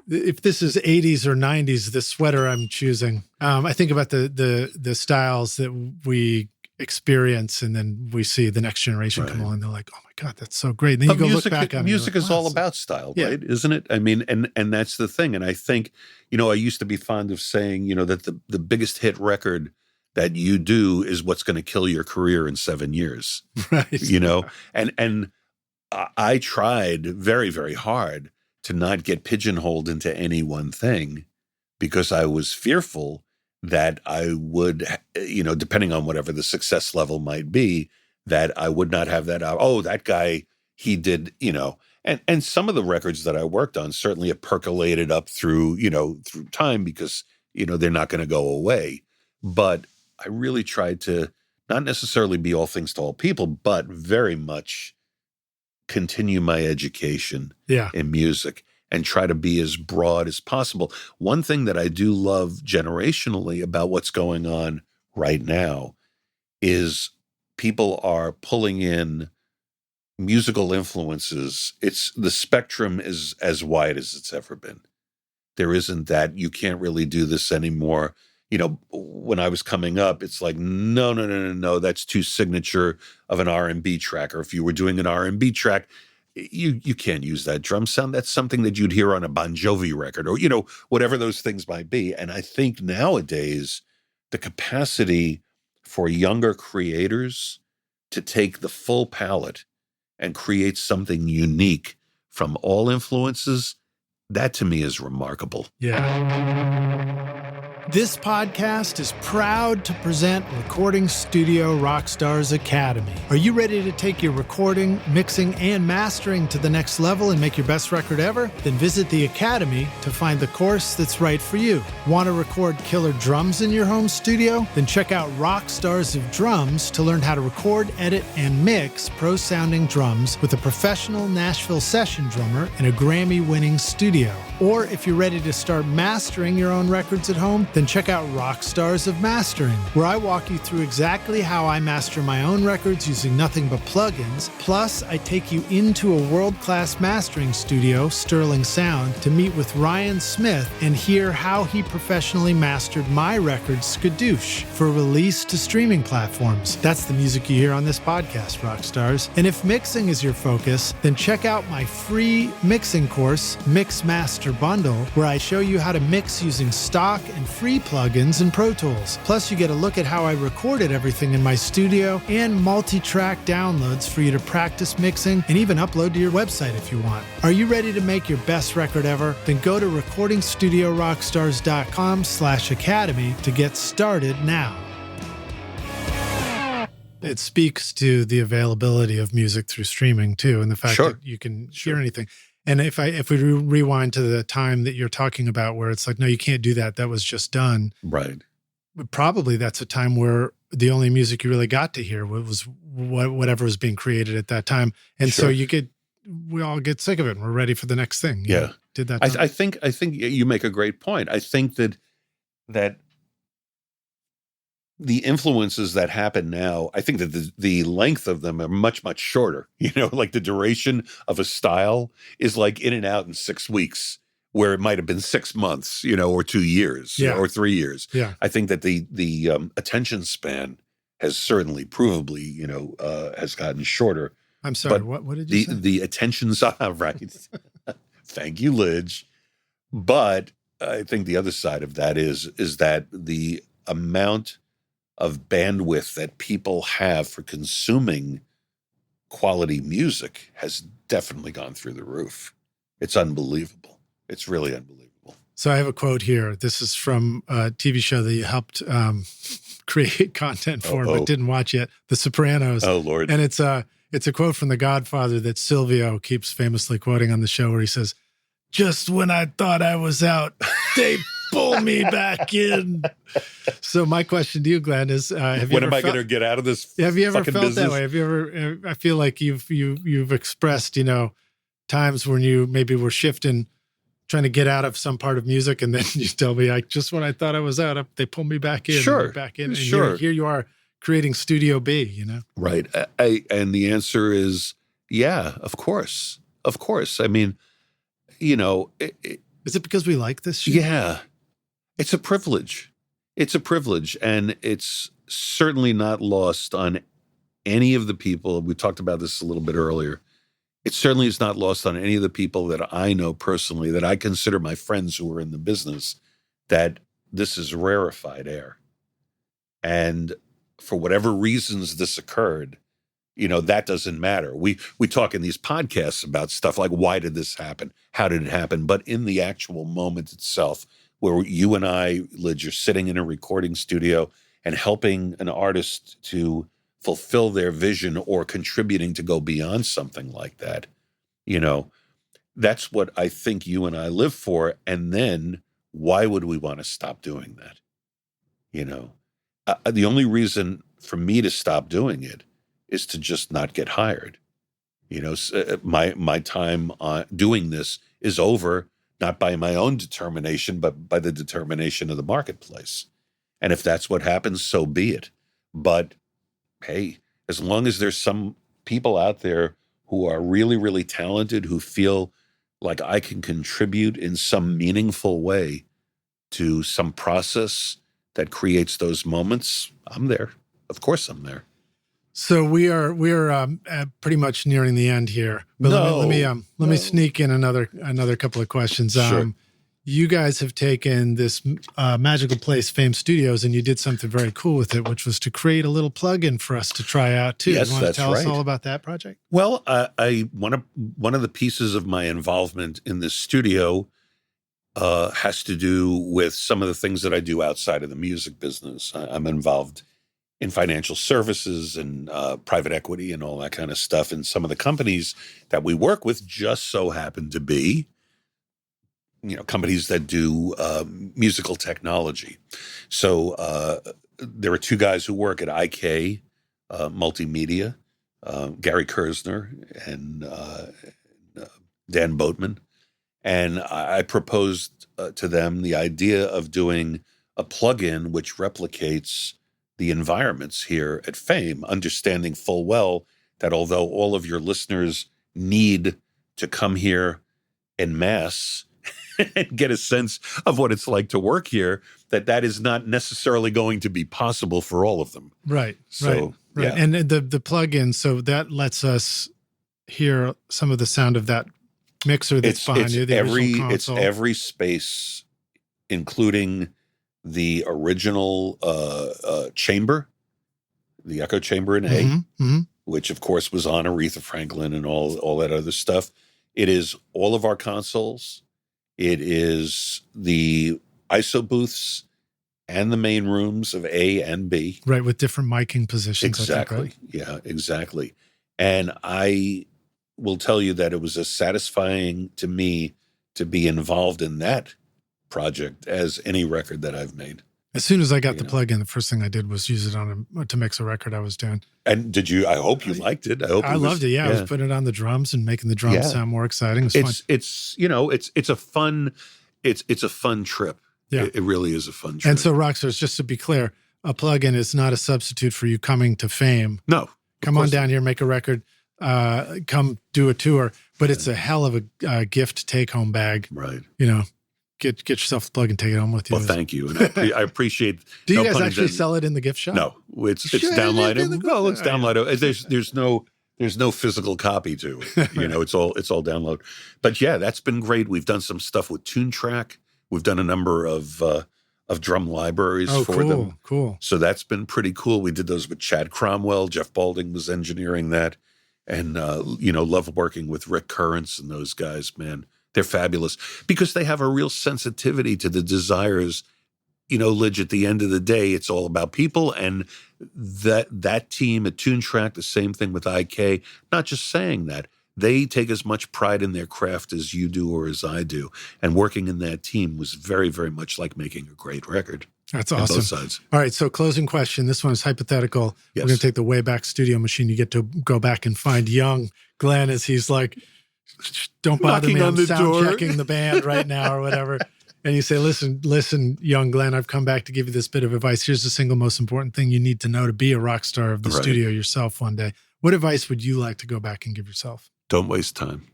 Speaker 1: if this is 80s or 90s, the sweater I'm choosing. I think about the styles that we experience, and then we see the next generation come along. They're like, oh my God, that's so great. And then
Speaker 2: but
Speaker 1: you go look back on
Speaker 2: music. Music is all about style, right? Isn't it? I mean, and that's the thing. And I think, I used to be fond of saying, that the biggest hit record that you do is what's going to kill your career in 7 years.
Speaker 1: Right.
Speaker 2: And I tried very, very hard to not get pigeonholed into any one thing, because I was fearful that I would, depending on whatever the success level might be, that I would not have that. That guy, he did, and some of the records that I worked on certainly have percolated up through time, because, they're not going to go away. But I really tried to not necessarily be all things to all people, but very much continue my education in music and try to be as broad as possible. One thing that I do love generationally about what's going on right now is people are pulling in musical influences. The spectrum is as wide as it's ever been. There isn't that, you can't really do this anymore. When I was coming up, it's like, no, that's too signature of an R&B track. Or if you were doing an R&B track, you can't use that drum sound. That's something that you'd hear on a Bon Jovi record, or, whatever those things might be. And I think nowadays, the capacity for younger creators to take the full palette and create something unique from all influences, that to me is remarkable.
Speaker 1: Yeah. This podcast is proud to present Recording Studio Rockstars Academy. Are you ready to take your recording, mixing, and mastering to the next level and make your best record ever? Then visit the Academy to find the course that's right for you. Want to record killer drums in your home studio? Then check out Rockstars of Drums to learn how to record, edit, and mix pro-sounding drums with a professional Nashville session drummer in a Grammy-winning studio. Or if you're ready to start mastering your own records at home, then check out Rockstars of Mastering, where I walk you through exactly how I master my own records using nothing but plugins. Plus, I take you into a world-class mastering studio, Sterling Sound, to meet with Ryan Smith and hear how he professionally mastered my record, Skadoosh, for release to streaming platforms. That's the music you hear on this podcast, Rockstars. And if mixing is your focus, then check out my free mixing course, Mix Master Bundle, where I show you how to mix using stock and free plugins in Pro Tools. Plus, you get a look at how I recorded everything in my studio and multi-track downloads for you to practice mixing and even upload to your website if you want. Are you ready to make your best record ever? Then go to recordingstudiorockstars.com/academy to get started now. It speaks to the availability of music through streaming too, and the fact that you can hear anything. And if we rewind to the time that you're talking about where it's like, no, you can't do that, that was just done.
Speaker 2: Right.
Speaker 1: Probably that's a time where the only music you really got to hear was whatever was being created at that time. And so you could, we all get sick of it and we're ready for the next thing. You know, did that.
Speaker 2: I think you make a great point. I think that the influences that happen now, I think that the length of them are much, much shorter. You know, like the duration of a style is like in and out in 6 weeks, where it might have been 6 months, you know, or 2 years or 3 years.
Speaker 1: Yeah.
Speaker 2: I think that the attention span has certainly provably, you know, has gotten shorter.
Speaker 1: I'm sorry, what did you say?
Speaker 2: The attention span, right. Thank you, Lidge. But I think the other side of that is that the amount of bandwidth that people have for consuming quality music has definitely gone through the roof. It's unbelievable. It's really unbelievable.
Speaker 1: So I have a quote here. This is from a TV show that you helped create content for, but didn't watch yet, The Sopranos.
Speaker 2: Oh, Lord.
Speaker 1: And it's a quote from The Godfather that Silvio keeps famously quoting on the show, where he says, "Just when I thought I was out, they pull me back in." So my question to you, Glenn, is:
Speaker 2: when am I going to get out of this?
Speaker 1: Have you ever felt
Speaker 2: business?
Speaker 1: that way? Have you ever? I feel like you've expressed, you know, times when you maybe were shifting, trying to get out of some part of music, and then you tell me, like, just when I thought I was out, they pulled me back in.
Speaker 2: Sure,
Speaker 1: back in. And
Speaker 2: sure.
Speaker 1: Here you are creating Studio B. You know,
Speaker 2: right? And the answer is, yeah, of course, of course. I mean, you know,
Speaker 1: is it because we like this shit?
Speaker 2: Yeah, it's a privilege. It's a privilege, and it's certainly not lost on any of the people. We talked about this a little bit earlier. It certainly is not lost on any of the people that I know personally, that I consider my friends who are in the business, that this is rarefied air. And for whatever reasons this occurred, you know, that doesn't matter. We talk in these podcasts about stuff like, why did this happen? How did it happen? But in the actual moment itself, where you and I, Lidge, are sitting in a recording studio and helping an artist to fulfill their vision or contributing to go beyond something like that, you know, that's what I think you and I live for. And then why would we want to stop doing that? You know, the only reason for me to stop doing it is to just not get hired. You know, my time doing this is over, not by my own determination, but by the determination of the marketplace. And if that's what happens, so be it. But hey, as long as there's some people out there who are really, really talented, who feel like I can contribute in some meaningful way to some process that creates those moments, I'm there. Of course I'm there.
Speaker 1: So we're pretty much nearing the end here. But let me sneak in another couple of questions.
Speaker 2: Sure.
Speaker 1: You guys have taken this Magical Place Fame Studios, and you did something very cool with it, which was to create a little plugin for us to try out too.
Speaker 2: Yes,
Speaker 1: you want
Speaker 2: that's
Speaker 1: to tell
Speaker 2: right.
Speaker 1: us all about that project?
Speaker 2: Well, one of the pieces of my involvement in this studio has to do with some of the things that I do outside of the music business. I'm involved in financial services and private equity and all that kind of stuff. And some of the companies that we work with just so happen to be, you know, companies that do musical technology. So there are two guys who work at IK Multimedia, Gary Kersner and Dan Boatman. And I proposed to them the idea of doing a plugin which replicates the environments here at Fame, understanding full well that although all of your listeners need to come here en masse and get a sense of what it's like to work here, that is not necessarily going to be possible for all of them.
Speaker 1: Right.
Speaker 2: So,
Speaker 1: right.
Speaker 2: Yeah.
Speaker 1: And the plugin, so that lets us hear some of the sound of that mixer that's behind you.
Speaker 2: It's every space, including the original chamber, the echo chamber in A, which of course was on Aretha Franklin and all that other stuff. It is all of our consoles. It is the ISO booths and the main rooms of A and B.
Speaker 1: Right, with different miking positions.
Speaker 2: Exactly.
Speaker 1: I think, right?
Speaker 2: Yeah, exactly. And I will tell you that it was as satisfying to me to be involved in that project as any record that I've made.
Speaker 1: As soon as I got the plug-in, the first thing I did was use it to mix a record I was doing.
Speaker 2: And did you? I hope you liked it. I
Speaker 1: loved it. Yeah, I was putting it on the drums and making the drums sound more exciting.
Speaker 2: It's a fun trip.
Speaker 1: Yeah,
Speaker 2: it really is a fun trip.
Speaker 1: And so, Rockstars, just to be clear, a plug-in is not a substitute for you coming to fame.
Speaker 2: No,
Speaker 1: come on down here, make a record, come do a tour. But it's a hell of a gift take-home bag.
Speaker 2: Right.
Speaker 1: Get yourself the plug and take it home with you.
Speaker 2: Well, thank you, and I appreciate.
Speaker 1: Do you guys actually sell it in the gift shop?
Speaker 2: No, it's downloaded. Well, it's downloaded. There's no physical copy to it. It's all download. But yeah, that's been great. We've done some stuff with TuneTrack. We've done a number of drum libraries for them.
Speaker 1: Cool.
Speaker 2: So that's been pretty cool. We did those with Chad Cromwell. Jeff Balding was engineering that, and love working with Rick Currents and those guys. Man, they're fabulous because they have a real sensitivity to the desires. Lidge, at the end of the day, it's all about people, and that team at TuneTrack, the same thing with IK. Not just saying that. They take as much pride in their craft as you do or as I do. And working in that team was very, very much like making a great record.
Speaker 1: That's awesome.
Speaker 2: Both sides.
Speaker 1: All right, so closing question. This one is hypothetical.
Speaker 2: Yes.
Speaker 1: We're going to take the Wayback Studio machine. You get to go back and find young Glenn as he's like, don't bother me, I'm sound checking the band right now or whatever. And you say, listen, young Glenn, I've come back to give you this bit of advice. Here's the single most important thing you need to know to be a rock star of the studio yourself one day. What advice would you like to go back and give yourself?
Speaker 2: Don't waste time.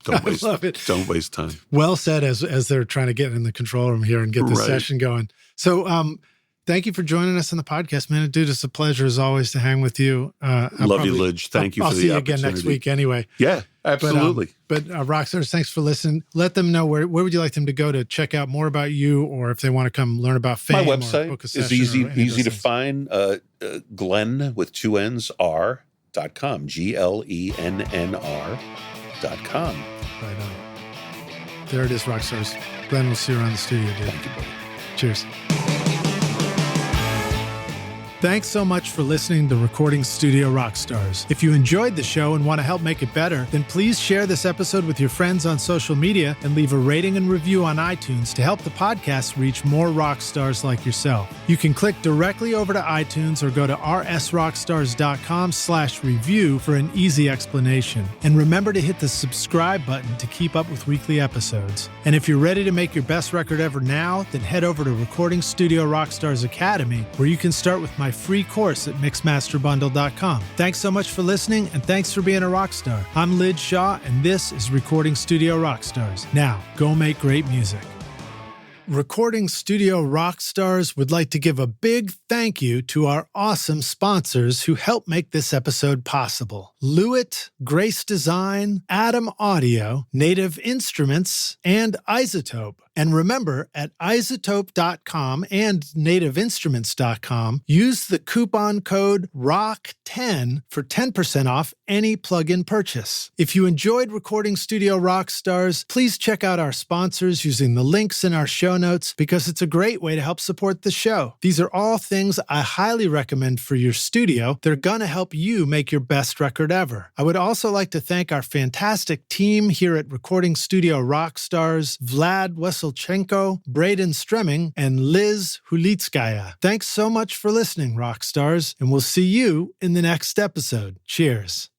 Speaker 2: I love it. Don't waste time.
Speaker 1: Well said, as they're trying to get in the control room here and get the session going. So thank you for joining us on the podcast, man. Dude, it's a pleasure as always to hang with you.
Speaker 2: Love you, Lidge. Thank you for the opportunity. I'll see you again next
Speaker 1: week anyway.
Speaker 2: Yeah, absolutely.
Speaker 1: But Rockstars, thanks for listening. Let them know where would you like them to go to check out more about you, or if they want to come learn about fame.
Speaker 2: My website is easy to find. Glenn with two N's R.com. GLENNR.com.
Speaker 1: Right on. There it is, Rockstars. Glenn, we'll see you around the studio, dude.
Speaker 2: Thank you, buddy.
Speaker 1: Cheers. Thanks so much for listening to Recording Studio Rockstars. If you enjoyed the show and want to help make it better, then please share this episode with your friends on social media and leave a rating and review on iTunes to help the podcast reach more rock stars like yourself. You can click directly over to iTunes or go to rsrockstars.com/review for an easy explanation. And remember to hit the subscribe button to keep up with weekly episodes. And if you're ready to make your best record ever now, then head over to Recording Studio Rockstars Academy, where you can start with my free course at mixmasterbundle.com. Thanks so much for listening, and thanks for being a rock star. I'm Lidge Shaw, and this is Recording Studio Rockstars. Now, go make great music. Recording Studio Rockstars would like to give a big thank you to our awesome sponsors who help make this episode possible. Lewitt, Grace Design, Adam Audio, Native Instruments, and Isotope. And remember, at isotope.com and nativeinstruments.com, use the coupon code ROCK10 for 10% off any plug-in purchase. If you enjoyed Recording Studio Rockstars, please check out our sponsors using the links in our show notes, because it's a great way to help support the show. These are all things I highly recommend for your studio. They're going to help you make your best record ever. I would also like to thank our fantastic team here at Recording Studio Rockstars, Vlad Weselchenko, Braden Stremming, and Liz Hulitskaya. Thanks so much for listening, Rockstars, and we'll see you in the next episode. Cheers.